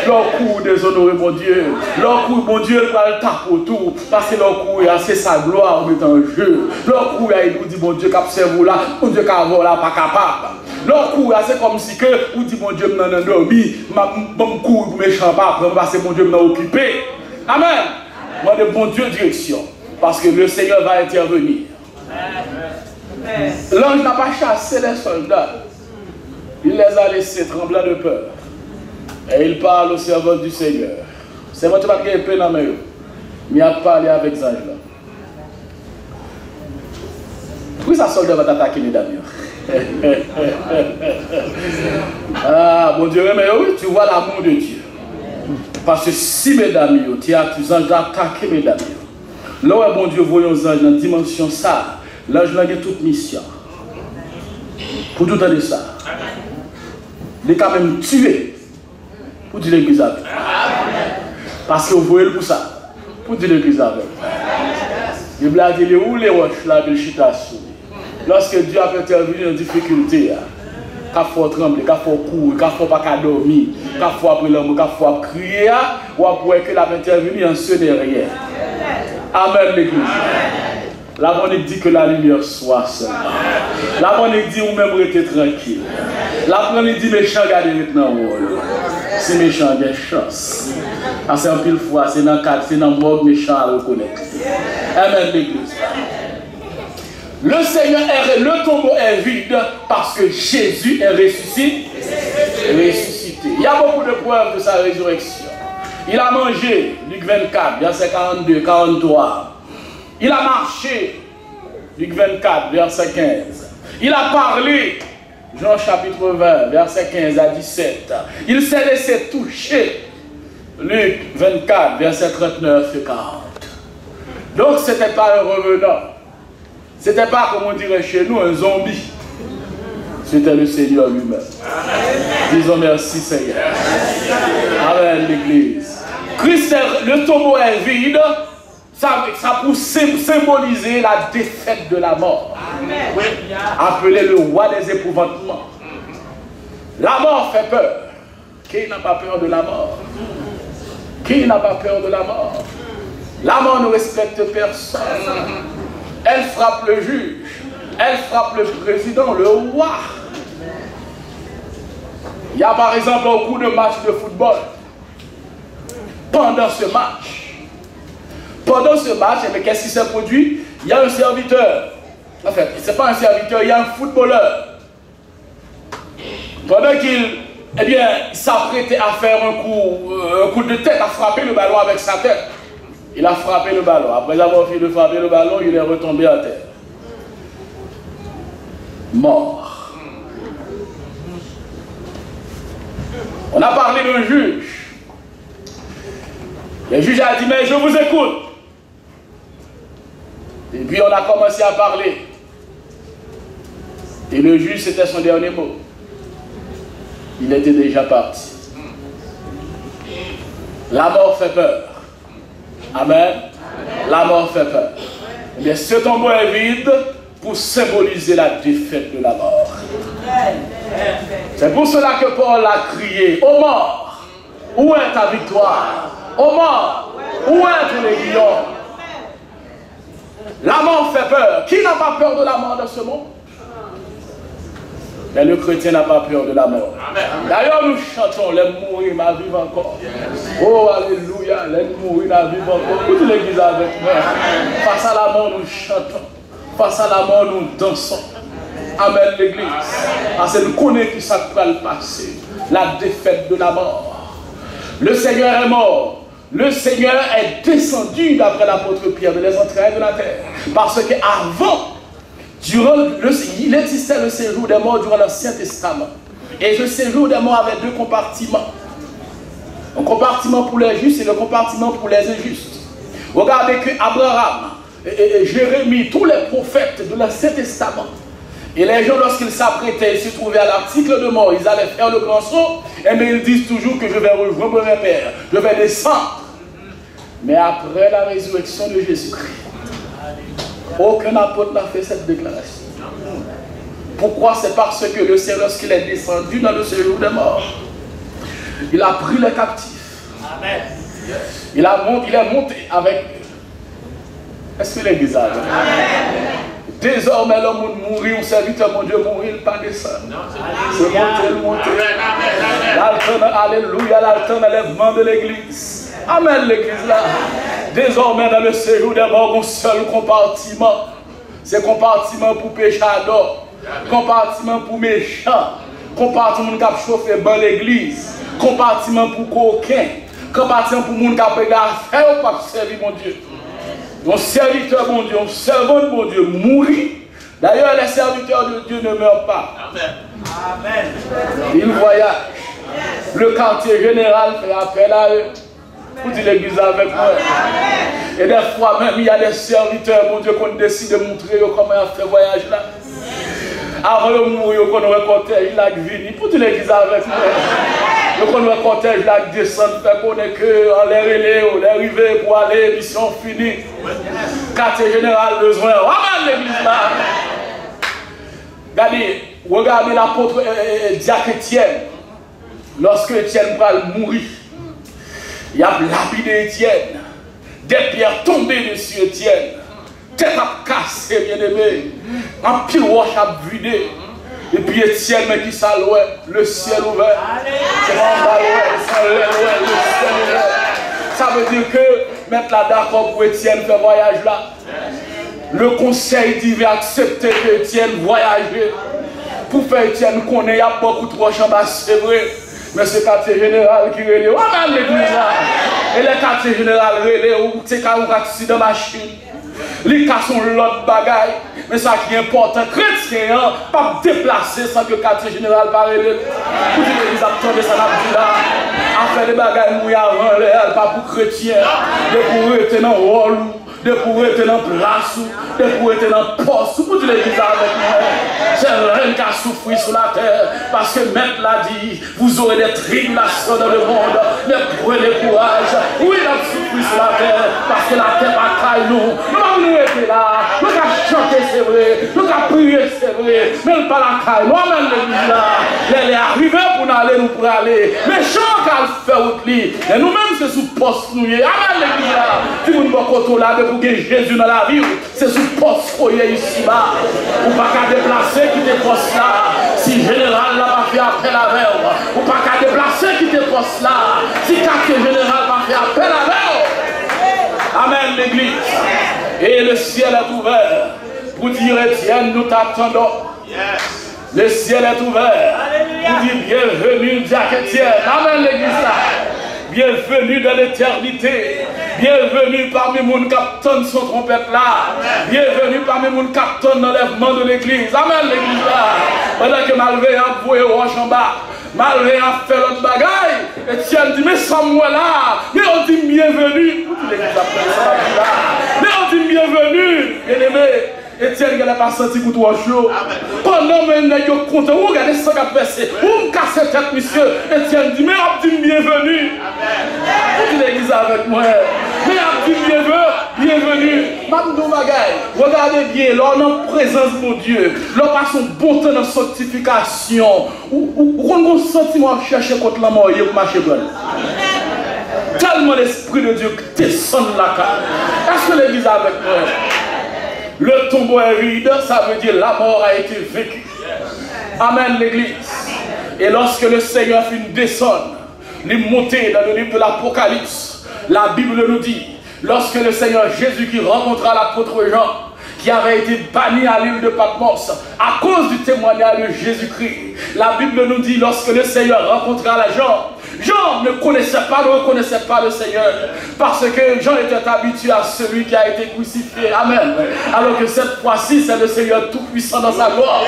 L'on courir ou déshonorer mon Dieu. L'on courir mon Dieu pour le taper autour. Parce que l'on courir c'est sa gloire met en jeu. L'on courir il nous dit mon Dieu qu'observe là. Mon Dieu qu'avant là pas capable. L'on courir c'est comme si que ou dit mon Dieu m'en endormi. Mon courir pour méchant pas parce que mon Dieu m'a occupé. Amen. Moi de bon Dieu direction. Parce que le Seigneur va intervenir. L'ange n'a pas chassé les soldats. Il les a laissés tremblant de peur. Et il parle au servant du Seigneur. Le servant ne va pas gagner dans mais il a parlé avec les anges là. Pourquoi ça soldat va t'attaquer les dames? Ah, bon Dieu, mais oui, tu vois l'amour de Dieu. Parce que si mesdames, tu as des anges attaquer mesdames. Là où bon Dieu voyons les anges dans la dimension ça, l'ange a toute mission. Pour tout de ça. Il est quand même tué pour dire l'église avec. Parce que vous voyez pour ça. Pour dire l'église avec. Il a dit où les roches là de chitation. Lorsque Dieu a intervenu en difficulté, qu'il faut trembler, qu'il faut courir, qu'il faut pas dormir, qu'il faut après l'amour, qu'il faut crier, ou après que la intervenu en ce derrière. Amen l'église. La bonne dit que la lumière soit seulement. La bonne dit ou même rester tranquille. La bonne dit méchant garder maintenant. C'est méchant, il y a chance. Parce qu'en pile fois, c'est dans le cadre, c'est dans le mode méchant à reconnaître. Amen l'église. Le Seigneur est, le tombeau est vide parce que Jésus est ressuscité. Il y a beaucoup de preuves de sa résurrection. Il a mangé, Luc 24, verset 42, 43. Il a marché, Luc 24, verset 15. Il a parlé, Jean chapitre 20, verset 15 à 17. Il s'est laissé toucher, Luc 24, verset 39 et 40. Donc ce n'était pas un revenant. Ce n'était pas, comme on dirait chez nous, un zombie. C'était le Seigneur lui-même. Disons merci Seigneur. Amen l'église. Christ, le tombeau est vide. Ça pour symboliser la défaite de la mort. Oui. Appelé le roi des épouvantements. La mort fait peur. Qui n'a pas peur de la mort? Qui n'a pas peur de la mort? La mort ne respecte personne. Elle frappe le juge. Elle frappe le président, le roi. Il y a par exemple un coup de match de football. Pendant ce match, qu'est-ce qui s'est produit? Il y a un serviteur. En fait, ce n'est pas un serviteur, il y a un footballeur. Pendant qu'il s'apprêtait à faire un coup de tête, à frapper le ballon avec sa tête. Il a frappé le ballon. Après avoir fini de frapper le ballon, il est retombé à terre. Mort. On a parlé d'un juge. Le juge a dit, mais je vous écoute. Et puis on a commencé à parler. Et le juge, c'était son dernier mot. Il était déjà parti. La mort fait peur. Amen. La mort fait peur. Eh bien, ce tombeau est vide pour symboliser la défaite de la mort. C'est pour cela que Paul a crié, ô mort, où est ta victoire? Ô mort, où est ton aiguillon? La mort fait peur. Qui n'a pas peur de la mort dans ce monde? Mais le chrétien n'a pas peur de la mort. D'ailleurs, nous chantons, les mourir, ma vie encore. Oh, alléluia, les mourir, ma vie encore. Toute l'église avec moi. Face à la mort, nous chantons. Face à la mort, nous dansons. Amen, l'église. Parce que nous connaissons qui ça va le passer. La défaite de la mort. Le Seigneur est mort. Le Seigneur est descendu, d'après l'apôtre Pierre, de les entrailles de la terre. Parce qu'avant Il existait le séjour des morts durant l'Ancien Testament. Et ce séjour des morts avait 2 compartiments. Un compartiment pour les justes et le compartiment pour les injustes. Regardez que Abraham et Jérémie, tous les prophètes de l'Ancien Testament, et les gens, lorsqu'ils s'apprêtaient, ils se trouvaient à l'article de mort, ils allaient faire le grand saut, et mais ils disent toujours que je vais rejoindre mes pères, je vais descendre. Mais après la résurrection de Jésus-Christ, aucun apôtre n'a fait cette déclaration. Pourquoi? C'est parce que le Seigneur, lorsqu'il est descendu dans le séjour des morts, il a pris les captifs. Amen. Il est monté avec eux. Est-ce que l'église a? Désormais, l'homme mourit, ou serviteur, mon Dieu, mourir, il pas descendre. C'est monter. Alléluia, l'altar d'enlèvement de l'église. Amen, l'église là. Désormais, dans le séjour des morts, un seul compartiment. C'est compartiment pour péchador, compartiment pour méchants, compartiment qui a chauffé dans l'église, compartiment pour coquin, compartiment pour les gens qui a fait ou pas servir mon Dieu. Un serviteur, mon Dieu, un servant de mon Dieu, mourit. D'ailleurs, les serviteurs de Dieu ne meurent pas. Amen. Ils voyagent. Le quartier général fait appel à eux. Vous dites l'église avec moi. Et des fois même, il y a des serviteurs, mon Dieu, qu'on décide de montrer comment ils ont fait voyage là. Avant de mourir, on a un cortège là qui vient. Vous dites l'église avec moi. On a un cortège là qui descend, fait qu'on est que en l'air et on est arrivé pour aller, mission finie. Quartier général besoin. Amen l'église là. Regardez l'apôtre Diacre Étienne. Lorsque Étienne va mourir, il a lapidé Étienne. Des pierres tombées dessus Étienne. Tête à casser, bien aimé. Un pile roche à vider. Et puis Étienne, mais qui s'allouait, le ciel ouvert. C'est le ciel ouvert. Ça veut dire que mettre là d'accord pour Étienne faire voyage là. Le conseil divin accepter que Étienne voyage. Pour faire Étienne connaît, il y a beaucoup trop de chambres, c'est vrai. Mais c'est le quartier général qui relève. On a l'église là. Et le quartier général relève, c'est quand on a accident de machine. Les cas sont l'autre bagaille. Mais ça qui est important, chrétien, pas déplacer sans que le quartier général parle. Pour dire l'église attendez ça n'a là. À faire des bagailles mouillées avant l'air, pas pour chrétien. De pour être dans le rôle, de pour être dans le place, de pour être dans le poste. Pour dire l'église avec moi. C'est rien qui a souffert sur la terre. Parce que Maître l'a dit, vous aurez des tribulations dans le monde. Mais prenez courage. Oui, il a souffert sur la terre. Parce que la terre va cailler nous. Nous sommes là. Nous avons chanté, c'est vrai. Nous avons prié, c'est vrai. Mais pas la caille. Nous-mêmes, l'église là. Elle est arrivée pour nous aller, nous pour aller. Mais chacun a fait autre lit. Et nous-mêmes, c'est sous poste nous. Amen, l'église là. Si vous ne pouvez pas là, pour que Jésus dans la vie, c'est sous poste qu'on est ici-bas. Ou pas qu'à déplacer qui te poste là. Si général là va faire appel à vous. Ou pas qu'à déplacer qui te poste là. Si quartier général va faire appel à vous. Amen, l'église. Et le ciel est ouvert. Pour dire, Étienne, nous t'attendons. Le ciel est ouvert. Pour dire, bienvenue, Diacre Étienne. Amen, l'église là. Bienvenue dans l'éternité. Bienvenue parmi mon capitaine son trompette là. Bienvenue parmi mon capitaine d'enlèvement de l'église. Amen, l'église là. Pendant que Malvé a voué au roche en bas. Malvé a fait l'autre bagaille. Étienne dit, mais sans moi là. Mais on dit bienvenue. Mais on dit bienvenue. Bien aimé. Étienne n'a pas senti que toi chaud. Pendant que nous sommes contents, vous regardez ça qui a passé. Vous me cassez tête, monsieur. Étienne dit, mais on dit bienvenue. Vous dites l'église avec moi. Mais on dit bienvenue. Madou Bagaille, regardez bien, là on est en présence de mon Dieu. Là on passe un bon temps de sanctification. Ou on a un sentiment de chercher contre la mort pour marcher bon. Tellement l'Esprit de Dieu descend la carte. Est-ce que l'église est avec moi? Le tombeau est vide, ça veut dire la mort a été vécue. Amen, l'église. Et lorsque le Seigneur fit descendre, il montait dans le livre de l'Apocalypse, la Bible nous dit, lorsque le Seigneur Jésus-Christ rencontra l'apôtre Jean, qui avait été banni à l'île de Patmos à cause du témoignage de Jésus-Christ. La Bible nous dit, lorsque le Seigneur rencontra Jean, Jean ne reconnaissait pas le Seigneur. Parce que Jean était habitué à celui qui a été crucifié. Amen. Alors que cette fois-ci, c'est le Seigneur Tout-Puissant dans sa gloire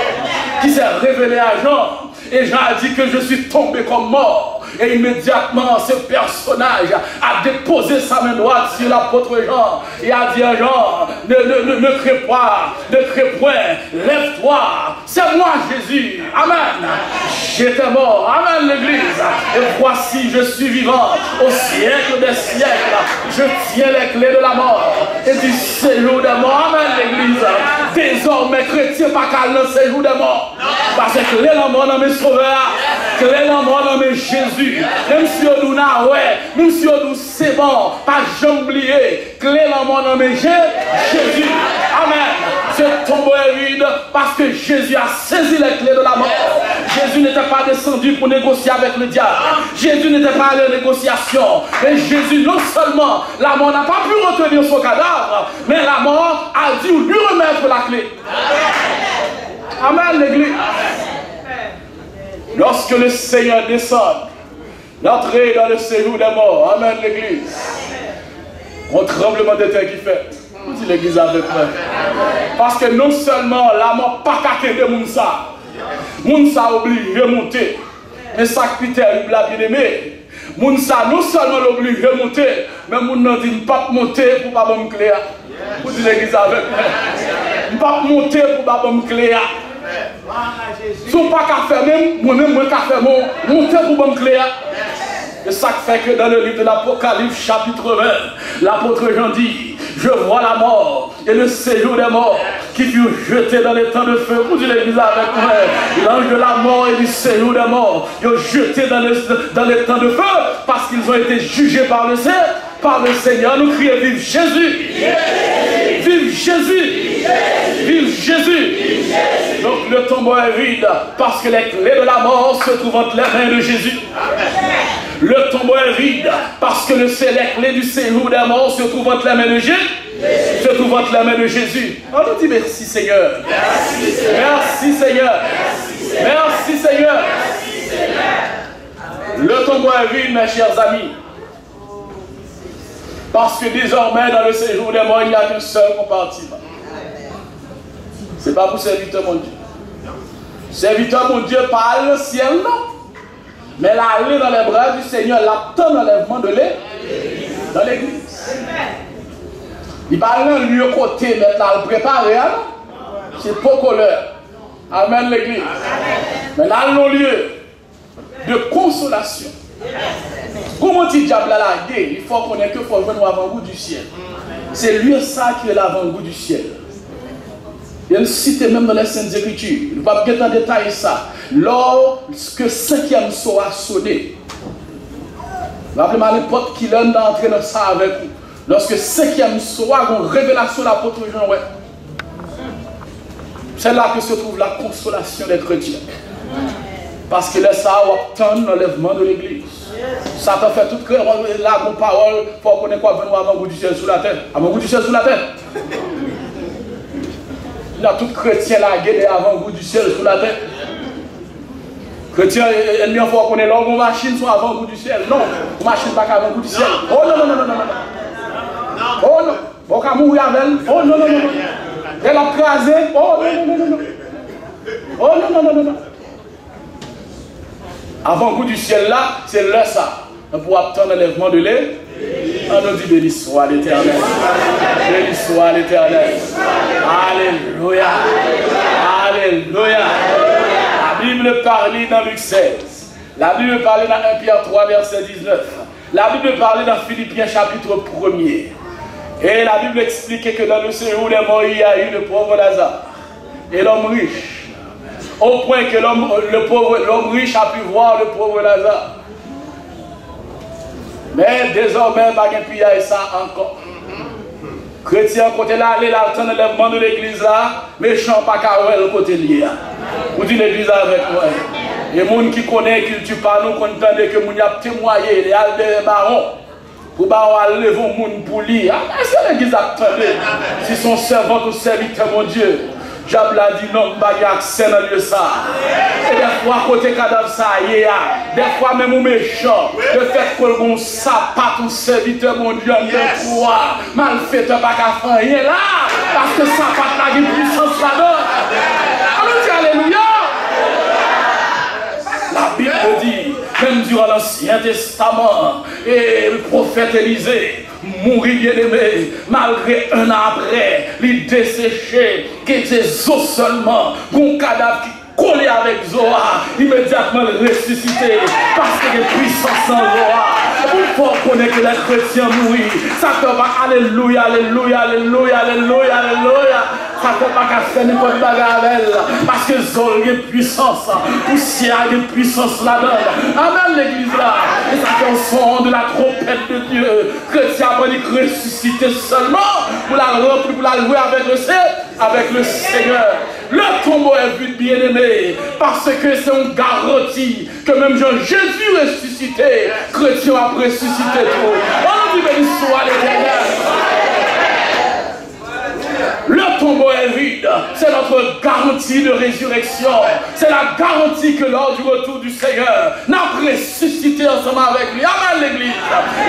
qui s'est révélé à Jean. Et Jean a dit que je suis tombé comme mort. Et immédiatement, ce personnage a déposé sa main droite sur l'apôtre Jean. Et a dit à Jean, ne crée pas, ne crée point, lève-toi. C'est moi Jésus. Amen. J'étais mort. Amen l'église. Et voici, je suis vivant au siècle des siècles. Je tiens les clés de la mort et du séjour des morts. Amen l'église. Désormais, chrétien, pas qu'à le séjour des morts. Parce que clé de la mort dans mes sauveurs, clé de la mort dans mes Jésus. Même si on nous n'a ouais, même si on nous c'est bon, pas jamais oublier, clé la mort dans mes Jésus. Amen. Ce tombeau est vide parce que Jésus a saisi les clés de la mort. Jésus n'était pas descendu pour négocier avec le diable. Jésus n'était pas allé en négociation. Mais Jésus, non seulement la mort n'a pas pu retenir son cadavre, mais la mort a dû lui remettre la clé. Amen, l'église. Lorsque le Seigneur descend, l'entrée dans le séjour des morts. Amen, l'église. Un tremblement de terre qui fait. Vous dites l'église avec moi. Parce que non seulement la mort pas qu'à de Mounsa. Mounsa oblige de monter. Mais ça qui est la bien-aimé. Mounsa non seulement l'oblige de monter, mais Mounsa dit pas monter pour pas me clé. Vous dites l'église avec moi. Pas monter pour pas me clé. Si on pas qu'à faire même, moi-même, moi qu'à faire monter pour me clé. Et ça fait que dans le livre de l'Apocalypse, chapitre 20, l'apôtre Jean dit, je vois la mort et le séjour des morts qui furent jetés dans les temps de feu. Vous dites l'église avec moi. L'ange de la mort et du séjour des morts, ils ont jeté dans les temps de feu parce qu'ils ont été jugés par le Seigneur. Nous crions vive Jésus. Vive Jésus. Vive Jésus. Donc le tombeau est vide parce que les clés de la mort se trouvent entre les mains de Jésus. Le tombeau est vide parce que les clés du séjour des morts se trouvent entre les mains de Jésus. Se trouvent entre les mains de Jésus. On nous dit merci Seigneur. Merci Seigneur. Merci Seigneur. Merci Seigneur. Le tombeau est vide, mes chers amis. Parce que désormais, dans le séjour des morts, il n'y a qu'un seul compartiment. Ce n'est pas pour serviteur mon Dieu. Serviteur mon Dieu parle le ciel, non. Mais l'aller dans les bras du Seigneur, l'attend l'enlèvement de l'église. Dans l'église. Il parle d'un lieu côté, maintenant, le préparer, hein? C'est pas couleur. Amen l'église. Mais là, un lieu de consolation. Comment dit diable à la guerre? Il faut connaître qu'il faut venir avant-goût du ciel. C'est lui ça qui est l'avant-goût du ciel. Il y a une cité même dans les Saintes Écritures. Je ne vais pas bien en détailler ça. Lorsque le 5e sceau a sonné, rappelez-moi n'importe qui l'homme d'entrer dans ça avec vous. Lorsque le 5e sceau a une révélation de l'apôtre Jean, ouais. C'est là que se trouve la consolation des chrétiens. Parce que là, ça obtient l'enlèvement de l'église. Satan fait toute là, mon parole, il faut connaître quoi venir avant-goût du ciel sous la terre. Avant-goût du ciel sous la terre. Il y a tout chrétien là, guédé avant-goût du ciel sous la terre. Chrétien, ennemi, il faut connaître là, vos machines sont avant-goût du ciel. Non, vos machines ne sont pas avant-goût du ciel. Oh non, non, non, non, non, non. Oh non, vous pouvez mourir avec elle. Oh non, non, non, non. Elle a crasé. Oh non, non, non, non. Oh non, non, non, non, non. Avant-goût du ciel là, c'est là ça. Pour obtenir l'enlèvement de l'air, on nous dit béni soit l'Éternel. Béni soit l'Éternel. Alléluia. Alléluia. La Bible parle dans Luc 16. La Bible parle dans 1 Pierre 3, verset 19. La Bible parle dans Philippiens chapitre 1er. Et la Bible explique que dans le séjour des morts, il y a eu le pauvre Lazare et l'homme riche. Au point que l'homme riche a pu voir le pauvre Lazare. Mais désormais, il y a ça encore. Chrétien, côté là, il a le l'enlèvement de l'église là, méchant pas qu'à le côté lié. Vous dites l'église avec moi. Et les gens qui connaissent, qui ne pas nous content que nous avons témoigné, les Albert Baron, pour lever le monde pour lire. Est-ce que l'église a attendu? Si son servant ou serviteur, mon Dieu, Diable a dit non, pas y accès dans lieu ça. Et des fois, côté cadavre ça, des fois même au méchant, le fait que bon sapat ou serviteur, mon Dieu, de toi, mal fait, pas qu'à faire rien là, parce que sapat là, il y a puissance là-dedans. Allons-y, alléluia. La Bible dit, même durant l'Ancien Testament, et le prophète Élisée mourit bien aimé, malgré un an après, il desséché, qui était os seulement, bon cadavre qui collé avec Zoa, immédiatement ressuscité, parce que les puissances en Zoa. Il faut connaître que les chrétiens mourent. Ça ne fait pas alléluia, alléluia, alléluia, alléluia, alléluia. Ça ne fait pas qu'à faire n'importe quoi parce que Zoa a une puissance, poussière a une puissance là-dedans. Amen l'église là. Et ça fait un son de la trompette de Dieu. Chrétien va ressusciter seulement pour la remplir, pour la jouer avec le Seigneur. Le tombeau est vide, bien-aimé, parce que c'est une garantie que même Jésus ressuscité, chrétien a ressuscité tout. On dit béni soit l'Éternel. Le tombeau est vide, c'est notre garantie de résurrection. C'est la garantie que lors du retour du Seigneur, nous avons ressuscité ensemble avec lui. Amen l'église.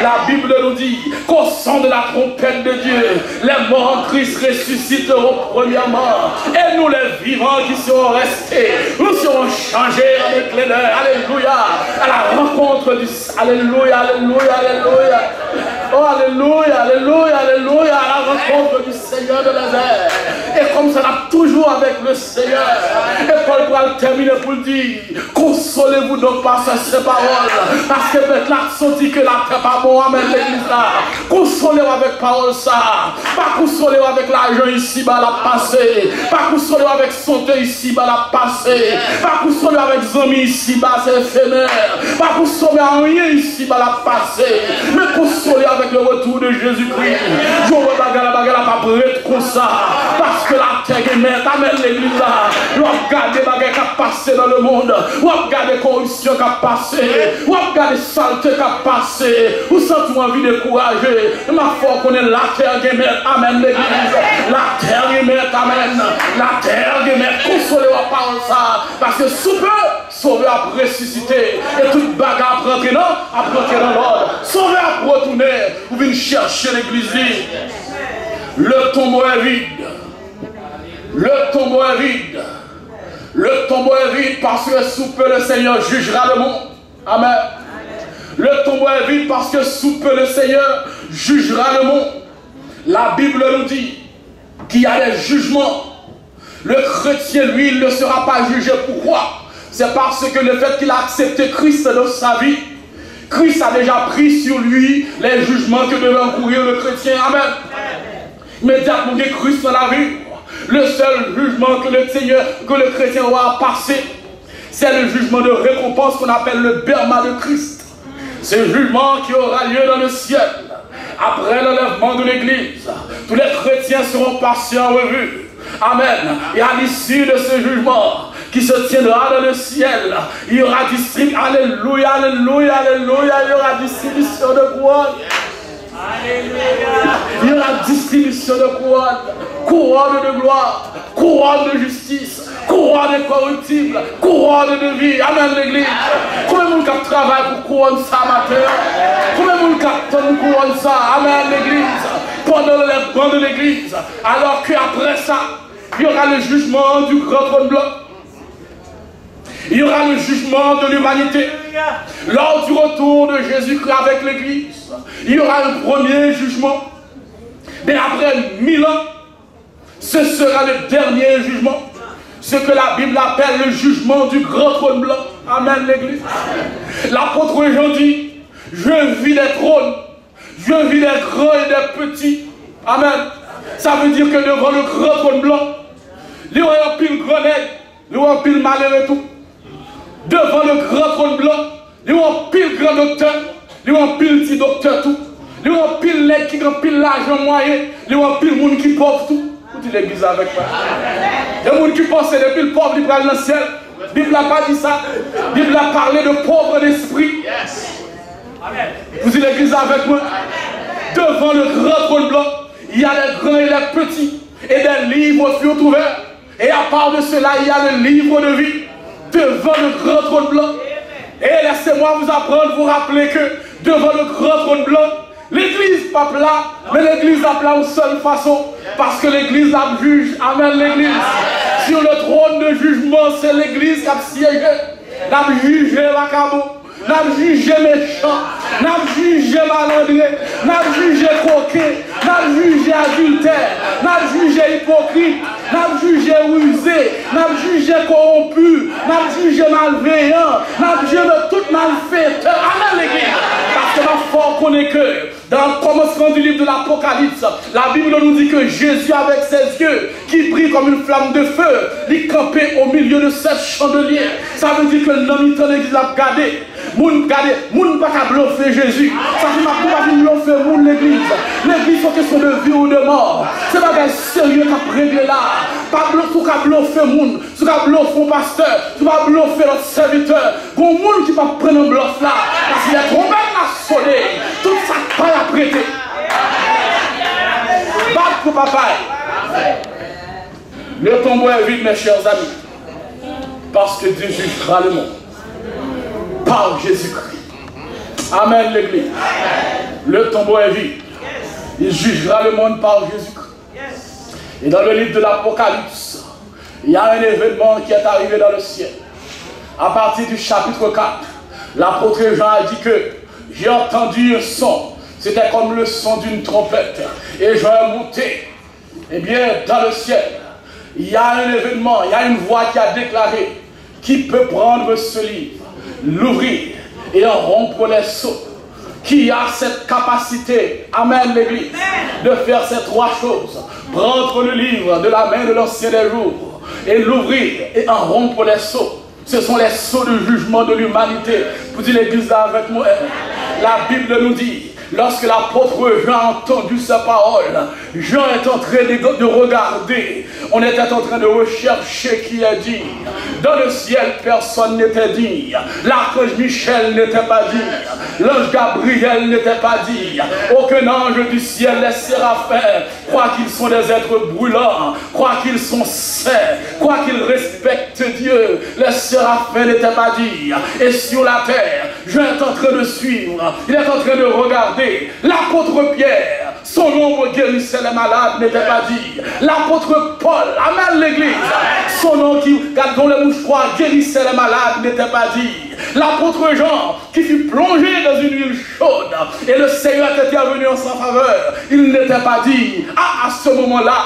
La Bible nous dit qu'au son de la trompette de Dieu, les morts en Christ ressusciteront premièrement. Et nous les vivants qui seront restés, nous serons changés avec les leurs. Alléluia. À la rencontre du... Alléluia, alléluia, alléluia. Oh alléluia, alléluia, alléluia. À la rencontre du Seigneur de Nazareth. Et comme ça, là, toujours avec le Seigneur. Et Paul va terminer pour le dire, consolez-vous donc par ces paroles. Parce que maintenant, senti que la terre pas bon, amen l'église là. Consolez-vous avec parole ça. Pas consolez-vous avec l'argent ici, bah la passé. Pas consolez-vous avec santé ici, bah la passé. Pas consolez-vous avec amis ici, bah c'est éphémère. Pas consolez-vous rien ici, bah la passé. Mais consolez avec le retour de Jésus-Christ. Je vois la bagarre pas prête comme ça. Parce que la terre est mère, amen l'église là. Vous regardez les bagages qui ont passé dans le monde. Vous regardez la corruption qui a passé. Vous regardez la saleté qui a passé. Vous sentez envie de décourager. Ma foi qu'on est la terre est mère, amen l'église. La terre est mère, amen. La terre est mère, consolez-vous par ça. Parce que sous peu, sauver à ressusciter. Et toute bagarre à rentrer dans l'ordre. Sauver à retourner. Vous venez chercher l'église. Le tombeau est vide. Le tombeau est vide. Le tombeau est vide parce que sous peu le Seigneur jugera le monde. Amen. Le tombeau est vide parce que sous peu le Seigneur jugera le monde. La Bible nous dit qu'il y a des jugements. Le chrétien, lui, il ne sera pas jugé. Pourquoi? C'est parce que le fait qu'il a accepté Christ dans sa vie, Christ a déjà pris sur lui les jugements que devait encourir le chrétien. Amen. Immédiatement que Christ dans la vie, le seul jugement que le Seigneur, que le chrétien aura passé, c'est le jugement de récompense qu'on appelle le bérma de Christ. C'est le jugement qui aura lieu dans le ciel. Après l'enlèvement de l'église, tous les chrétiens seront passés en revue. Amen. Et à l'issue de ce jugement qui se tiendra dans le ciel, il y aura distribution. Alléluia, alléluia, alléluia. Il y aura distribution de couronne. Il y aura distribution de couronne, couronne de gloire, couronne de justice, couronne incorruptible, couronne de vie. Amen l'église. Combien de gens travaillent pour couronne ça matin? Combien de gens attendent couronne ça? Amen l'église. Pendant les bancs de l'église. Alors qu'après ça, il y aura le jugement du grand trône blanc. Il y aura le jugement de l'humanité. Lors du retour de Jésus-Christ avec l'église, il y aura un premier jugement. Mais après 1000 ans, ce sera le dernier jugement. Ce que la Bible appelle le jugement du grand trône blanc. Amen l'église. L'apôtre Jean dit, je vis des trônes, je vis des grands et des petits. Amen. Ça veut dire que devant le grand trône blanc, il y aura un pile grand nègre, il y aura un pile malheur et tout. Devant le grand trône blanc, il y a un pile grand docteur, il y a un pile petit docteur tout. Il y a un pile nègre qui a un pile l'argent moyen, il y a un pile monde qui pauvre tout. Vous dites l'église avec moi. Il y a un monde qui pense que les piles pauvres, ils prennent le ciel. La Bible n'a pas dit ça. La Bible a parlé de pauvres d'esprit. Vous dites l'église avec moi. Devant le grand trône blanc, il y a les grands et les petits. Et des livres furent ouverts. Et à part de cela, il y a le livre de vie devant le grand trône blanc. Et laissez-moi vous apprendre, vous rappeler que devant le grand trône blanc, l'église pas plat, mais l'église a plat d'une seule façon. Parce que l'église la juge. Amen, l'église. Sur le trône de jugement, c'est l'église qui a siégé. N'a jugé la cabo. N'a jugé méchant, n'a jugé malandré, n'a jugé coquet, n'a jugé adultère, n'a jugé hypocrite, n'a jugé rusé, n'a jugé corrompu, n'a jugé malveillant, n'a jugé de tout malfaiteur. Amen, l'église. Parce que ma foi connaît que dans le commencement du livre de l'Apocalypse, la Bible nous dit que Jésus, avec ses yeux qui brillent comme une flamme de feu, il campait au milieu de 7 chandeliers. Ça veut dire que l'homme il l'église a regardé. Moun pas qu'à bluffer Jésus. Ça veut dire pas qu'à bluffer moun l'église. L'église c'est question de vie ou de mort. C'est pas un sérieux qu'a réglé là. Pas qu'à bluffer moun, qu'à bluffer un pasteur, qu'à bluffer notre serviteur. Bon moun qui va prendre un bluff là. Parce qu'il a trompé la sonné. Tout ça pas à prêter. Bat pour papa. Le tombeau est vide, mes chers amis. Parce que Dieu jugera le monde. Par Jésus-Christ. Amen, l'église. Le tombeau est vide. Il jugera le monde par Jésus-Christ. Et dans le livre de l'Apocalypse, il y a un événement qui est arrivé dans le ciel. À partir du chapitre 4, l'apôtre Jean a dit que j'ai entendu un son. C'était comme le son d'une trompette. Et Jean est monté. Eh bien, dans le ciel, il y a un événement, il y a une voix qui a déclaré qui peut prendre ce livre, l'ouvrir et en rompre les sceaux. Qui a cette capacité, amen l'église, de faire ces 3 choses. Prendre le livre de la main de l'ancien des jours et l'ouvrir et en rompre les sceaux. Ce sont les sceaux de jugement de l'humanité. Vous dites l'église là avec moi. La Bible nous dit, lorsque l'apôtre Jean a entendu sa parole, Jean est en train de regarder. On était en train de rechercher qui est dit. Dans le ciel, personne n'était dit. L'archange Michel n'était pas dit. L'ange Gabriel n'était pas dit. Aucun ange du ciel, les séraphins, croient qu'ils sont des êtres brûlants, croient qu'ils sont saints, croient qu'ils respectent Dieu. Les séraphins n'étaient pas dit. Et sur la terre, Jean est en train de suivre. Il est en train de regarder. L'apôtre Pierre, son nom guérissait les malades, n'était pas dit. L'apôtre Paul, amen l'église, son nom dont les mouchoirs guérissait les malades, n'était pas dit. L'apôtre Jean, qui fut plongé dans une huile chaude, et le Seigneur était venu en sa faveur, il n'était pas dit. À ce moment-là,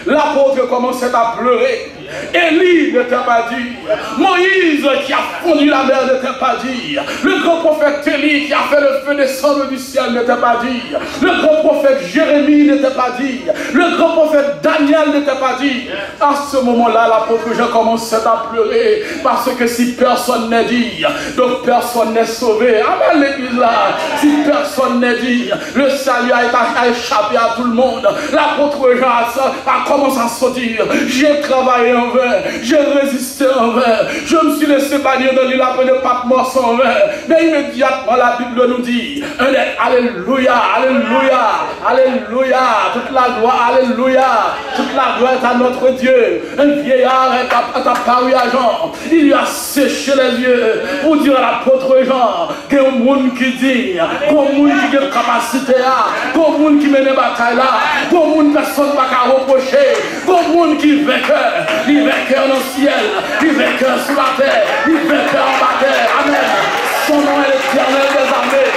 l'apôtre commençait à pleurer. Élie n'était pas dit. Moïse qui a fondu la mer n'était pas dit. Le grand prophète Élie qui a fait le feu descendre du ciel n'était pas dit. Le grand prophète Jérémie n'était pas dit. Le grand prophète Daniel n'était pas dit. À ce moment-là, l'apôtre Jean commençait à pleurer. Parce que si personne n'est dit, donc personne n'est sauvé. Amen l'église là. Si personne n'est dit, le salut a échappé à tout le monde. L'apôtre Jean a commencé à se dire, j'ai travaillé en vain, j'ai résisté en vain, je me suis laissé bannir dans l'île appelée Patmos en vain. Mais immédiatement la Bible nous dit, alléluia, alléluia, alléluia, toute la gloire, alléluia, toute la gloire est à notre Dieu. Un vieillard est apparu à Jean, il lui a séché les yeux pour dire à l'apôtre Jean, qu'il y a un monde qui dit, qu'il y a un monde qui a une capacité là, qu'il y a un monde qui mène une bataille là, qu'il y a un monde personne ne va reprocher, qu'il y a un monde qui vainqueur. Il vainqueur dans le ciel, il vainqueur sous la terre, il vainqueur en bas terre. Amen. Son nom est l'éternel des armées.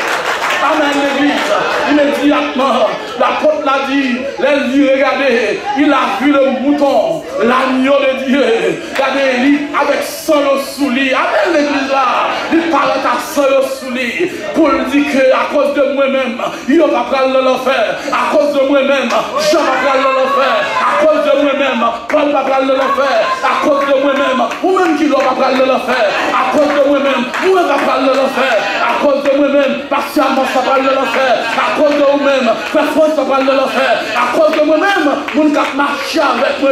Amen l'église. Immédiatement, l'apôtre l'a dit, les yeux, regardez, il a vu le mouton, l'agneau de Dieu. Regardez, il avec son sous lui. Amen l'église là. Il parle à son sous lui pour lui dire qu'à cause de moi-même, il va pas prendre l'enfer. À cause de moi-même, je vais pas prendre l'enfer. À cause de moi-même, Paul va prendre l'enfer. À cause de moi-même, vous-même qui ne va pas prendre l'enfer. À cause de moi-même, vous-même va prendre l'enfer. À cause de moi-même, partiellement ça va prendre l'enfer. À cause de vous-même, personne ça va prendre l'enfer. À cause de moi-même, vous ne pouvez marcher avec moi,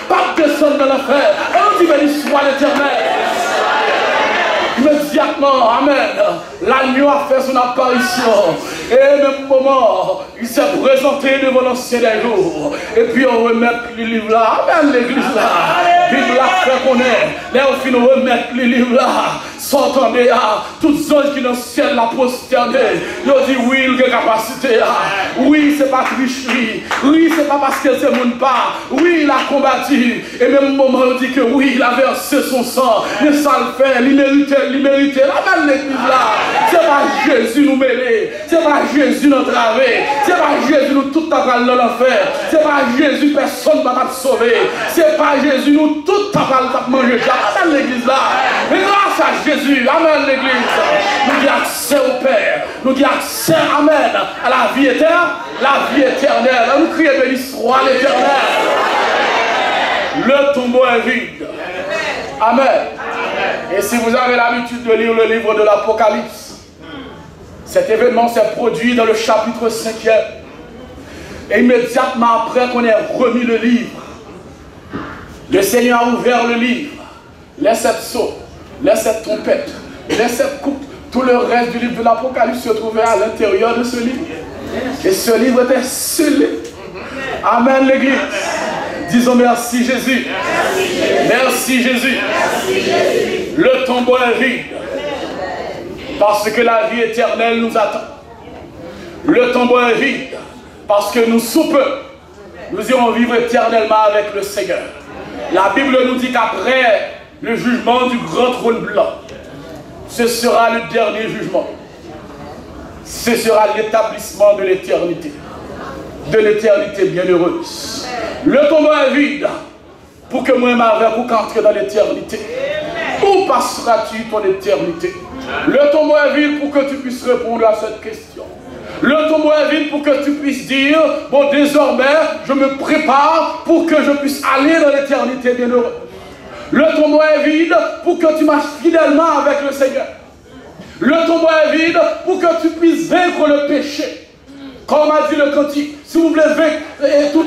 pas descendre dans l'enfer. On dit béni soit l'éternel. immédiatement, amen, l'agneau a fait son apparition. Et même moment, il s'est présenté devant l'ancien des jours. Et puis on remet les livres là, amen, l'église là. Bible là fait qu'on est. Là on finit de remettre les livres là. S'entendez à tous ceux qui dans le ciel la prosterné. Ils ont dit oui, il a capacité. Oui, c'est pas tricherie. Oui, c'est pas parce que c'est mon pas. Oui, il a combattu. Et même au moment où il dit que oui, il a versé son sang. Mais ça le fait, il méritait. La même l'église là. C'est pas Jésus nous mêler. C'est pas Jésus nous traver. C'est pas Jésus nous tout tapal dans l'enfer. C'est pas Jésus personne ne va sauver. C'est pas Jésus nous tout tapal manger. La même l'église là. Mais grâce à Jésus, amen l'église, nous avons accès au Père, nous avons accès, amen, à la vie éternelle, nous crions béni soit l'Éternel. Le tombeau est vide. Amen. Et si vous avez l'habitude de lire le livre de l'Apocalypse, cet événement s'est produit dans le chapitre 5e. Et immédiatement après qu'on ait remis le livre, le Seigneur a ouvert le livre, les 7 sceaux, les 7 trompettes, les 7 coupes, tout le reste du livre de l'Apocalypse se trouvait à l'intérieur de ce livre. Et ce livre était scellé. Amen l'église. Disons merci Jésus. Merci Jésus. Le tombeau est vide. Parce que la vie éternelle nous attend. Le tombeau est vide. Parce que nous sous peu, nous irons vivre éternellement avec le Seigneur. La Bible nous dit qu'après le jugement du grand trône blanc, ce sera le dernier jugement. Ce sera l'établissement de l'éternité bienheureuse. Le tombeau est vide pour que moi m'avec ou qu'entrer dans l'éternité. Où passeras-tu ton éternité? Le tombeau est vide pour que tu puisses répondre à cette question. Le tombeau est vide pour que tu puisses dire, bon désormais je me prépare pour que je puisse aller dans l'éternité bienheureuse. Le tombeau est vide pour que tu marches fidèlement avec le Seigneur. Le tombeau est vide pour que tu puisses vaincre le péché. Comme a dit le cantique, si vous voulez vaincre et tout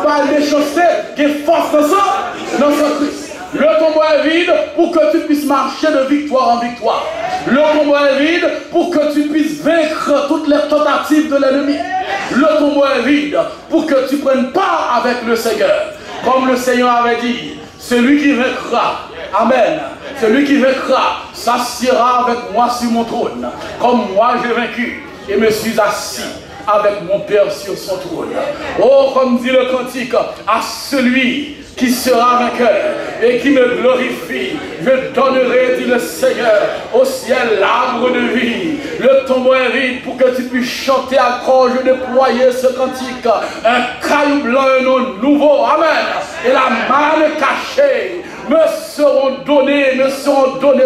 par les chaussettes, qui est force dans ce Christ. Le tombeau est vide pour que tu puisses marcher de victoire en victoire. Le tombeau est vide pour que tu puisses vaincre toutes les tentatives de l'ennemi. Le tombeau est vide pour que tu prennes part avec le Seigneur. Comme le Seigneur avait dit, celui qui vaincra, amen, celui qui vaincra s'assiera avec moi sur mon trône. Comme moi j'ai vaincu et me suis assis avec mon Père sur son trône. Oh, comme dit le cantique, à celui qui sera vainqueur et qui me glorifie, je donnerai, dit le Seigneur, au ciel l'arbre de vie. Le tombeau est vide pour que tu puisses chanter encore, je déployer ce cantique, un caillou blanc, un nom nouveau, amen, et la manne cachée me seront donnés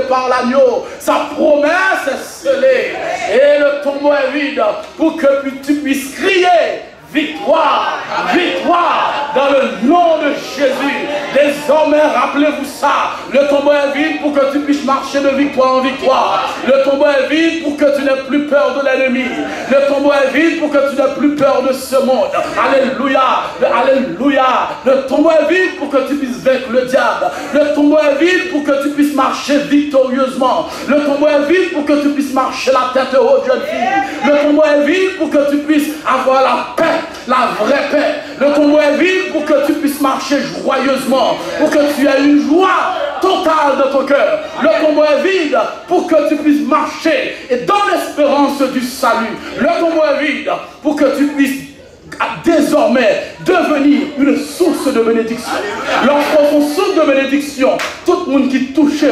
par l'agneau. Sa promesse est scellée. Et le tombeau est vide pour que tu puisses crier victoire, victoire dans le nom de Jésus. Désormais, rappelez-vous ça. Le tombeau est vide pour que tu puisses marcher de victoire en victoire. Le tombeau est vide pour que tu n'aies plus peur de l'ennemi. Le tombeau est vide pour que tu n'aies plus peur de ce monde. Alléluia, alléluia. Le tombeau est vide pour que tu puisses vaincre le diable. Le tombeau est vide pour que tu puisses marcher victorieusement. Le tombeau est vide pour que tu puisses marcher la tête haute, jeune fille. Le tombeau est vide pour que tu puisses avoir la paix, la vraie paix. Le tombeau est vide pour que tu puisses marcher joyeusement, pour que tu aies une joie totale dans ton cœur. Le tombeau est vide pour que tu puisses marcher et dans l'espérance du salut. Le tombeau est vide pour que tu puisses désormais devenir une source de bénédiction. Lorsqu'on est source de bénédiction, tout le monde qui touche,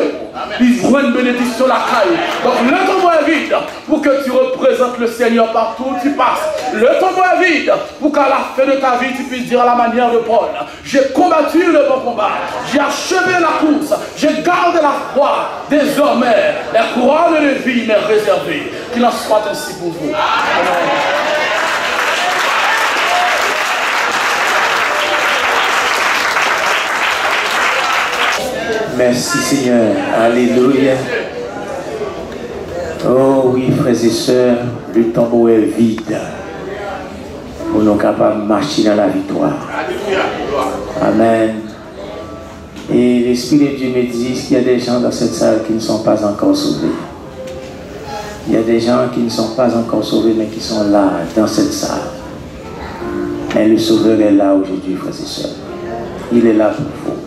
il voit une bénédiction la caille. Donc le tombeau est vide pour que tu représentes le Seigneur partout où tu passes. Le tombeau est vide pour qu'à la fin de ta vie tu puisses dire à la manière de Paul, j'ai combattu le bon combat, j'ai achevé la course, j'ai gardé la foi. Désormais, la couronne de vie m'est réservée. Qu'il en soit ainsi pour vous. Amen. Merci Seigneur, alléluia. Oh oui, frères et sœurs, le tombeau est vide pour nous capables de marcher dans la victoire. Amen. Et l'Esprit de Dieu me dit qu'il y a des gens dans cette salle qui ne sont pas encore sauvés. Il y a des gens qui ne sont pas encore sauvés, mais qui sont là, dans cette salle. Mais le Sauveur est là aujourd'hui, frères et sœurs. Il est là pour vous.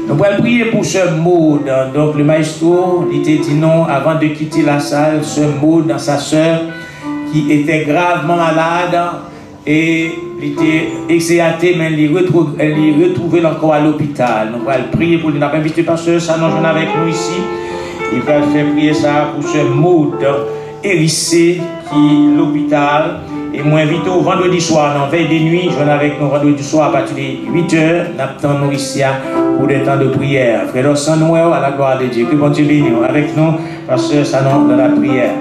Nous allons prier pour ce mot. Donc le maestro, il t'a dit non, avant de quitter la salle, ce mot dans sa sœur qui était gravement malade et il était exéaté, mais il retrouvait encore à l'hôpital. Nous allons prier pour lui. Nous avons invité le pasteur Sanon avec nous ici. Il va faire prier ça pour ce mot hérissé qui l'hôpital. Et moi invité au vendredi soir, dans veille des nuits, je viens avec nous vendredi soir à partir de 8h, nous attendons ici pour des temps de prière. Frère Samuel, à la gloire de Dieu. Que bon Dieu bénisse avec nous, pasteur Sanon, dans la prière.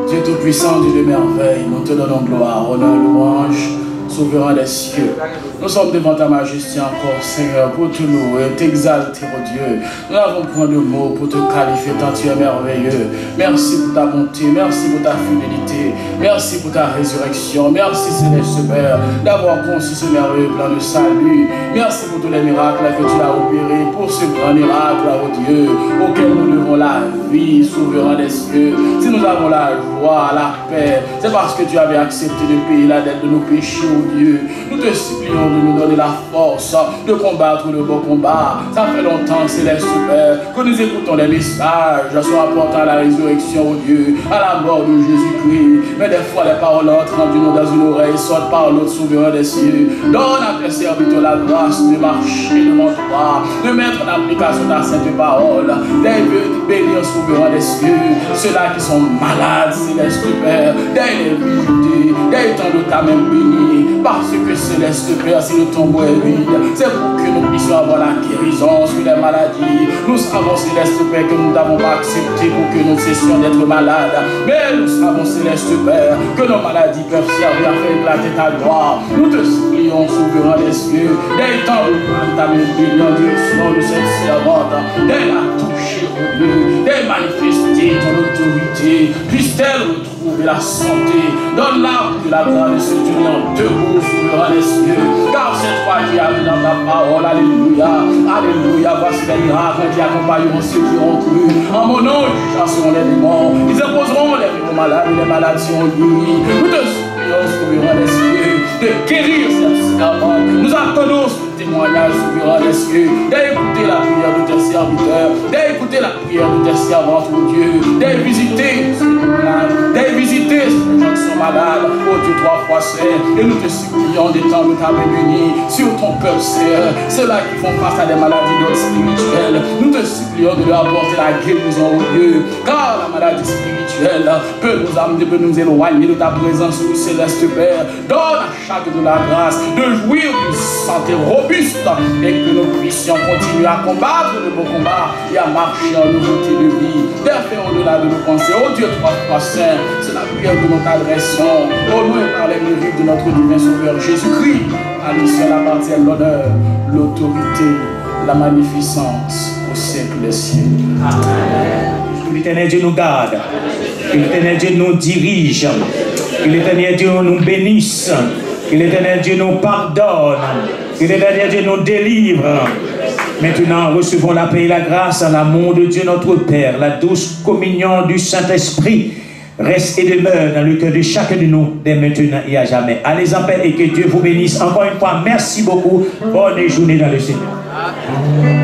Dieu Tout-Puissant, Dieu de merveille, nous te donnons gloire, honneur, louange, souverain des cieux. Nous sommes devant ta majesté encore, Seigneur, pour te louer, t'exalter, oh Dieu. Nous n'avons point de mots pour te qualifier, tant tu es merveilleux. Merci pour ta bonté, merci pour ta fidélité, merci pour ta résurrection, merci Céleste Père d'avoir conçu ce merveilleux plan de salut. Merci pour tous les miracles que tu as opérés, pour ce grand miracle, oh Dieu, auquel nous devons la vie, souverain des cieux. Si nous avons la joie, la paix, c'est parce que tu avais accepté de payer la dette de nos péchés, oh Dieu. Nous te supplions de nous donner la force de combattre le bon combat. Ça fait longtemps, Céleste Père, que nous écoutons les messages sur apportant la résurrection, oh Dieu, à la mort de Jésus-Christ. Mais des fois, les paroles entrent du nom dans une oreille, sortent par l'autre souverain des cieux. Donne à tes serviteurs la grâce de marcher devant toi, de mettre en application ta sainte parole, d'aider bénir souverain des cieux, ceux-là qui sont malades, Céleste Père, d'aller les visiter, d'aller tendre ta main bénie, parce que Céleste Père, si le tombeau est vide, c'est pour que nous puissions avoir la guérison sur les maladies. Nous savons, Céleste Père, que nous n'avons pas accepté pour que nous cessions d'être malades, mais nous savons, Céleste Père, que nos maladies peuvent servir à faire éclater ta gloire. Nous te supplions, souverain des cieux, d'aller tendre ta main bénie en direction de cette servante, d'aller la toucher, oh Dieu, d'aller manifester ton autorité, puisse-t-elle retrouver la santé, donne-la de la grâce de se tenir debout, souverain des cieux, car c'est toi qui as dans ta parole, alléluia, alléluia, voici les miracles qui accompagneront ceux qui ont cru. En mon nom, ils chasseront les démons, ils imposeront les malades et les malades seront guéris. Nous te supplions, souverain des cieux, de guérir cette servante. Nous attendons ce témoignage, souverain des cieux, d'écouter la prière de tes serviteurs, d'écouter la prière de tes servantes, oh Dieu, de visiter ceux qui sont malades, de visiter ceux qui sont malades, oh Dieu, 3 fois saint, et nous te supplions d'étendre ta main bénie sur ton peuple, Seigneur, ceux-là qui font face à des maladies d'ordre spirituel. Nous te supplions de leur apporter la guérison, oh Dieu, car la maladie spirituelle peut nous amener, peut nous éloigner de ta présence, oh Céleste Père. Donne à chaque de la grâce de jouir d'une santé robuste et que nous puissions continuer à combattre le bon combat et à marcher en nouveauté de vie, faire au-delà de nos pensées. Oh Dieu, 3 fois saint, c'est la prière que nous t'adressons au nom et par les mérites de notre divin Sauveur Jésus-Christ. À lui seul appartient l'honneur, l'autorité, la magnificence au siècle des siècles. Amen. Que l'Éternel Dieu nous garde, que l'Éternel Dieu nous dirige, que l'Éternel Dieu nous bénisse, que l'Éternel Dieu nous pardonne, que l'Éternel Dieu nous délivre. Maintenant, recevons la paix et la grâce en l'amour de Dieu notre Père, la douce communion du Saint-Esprit reste et demeure dans le cœur de chacun de nous, dès maintenant et à jamais. Allez en paix et que Dieu vous bénisse. Encore une fois, merci beaucoup. Bonne journée dans le Seigneur. Amen.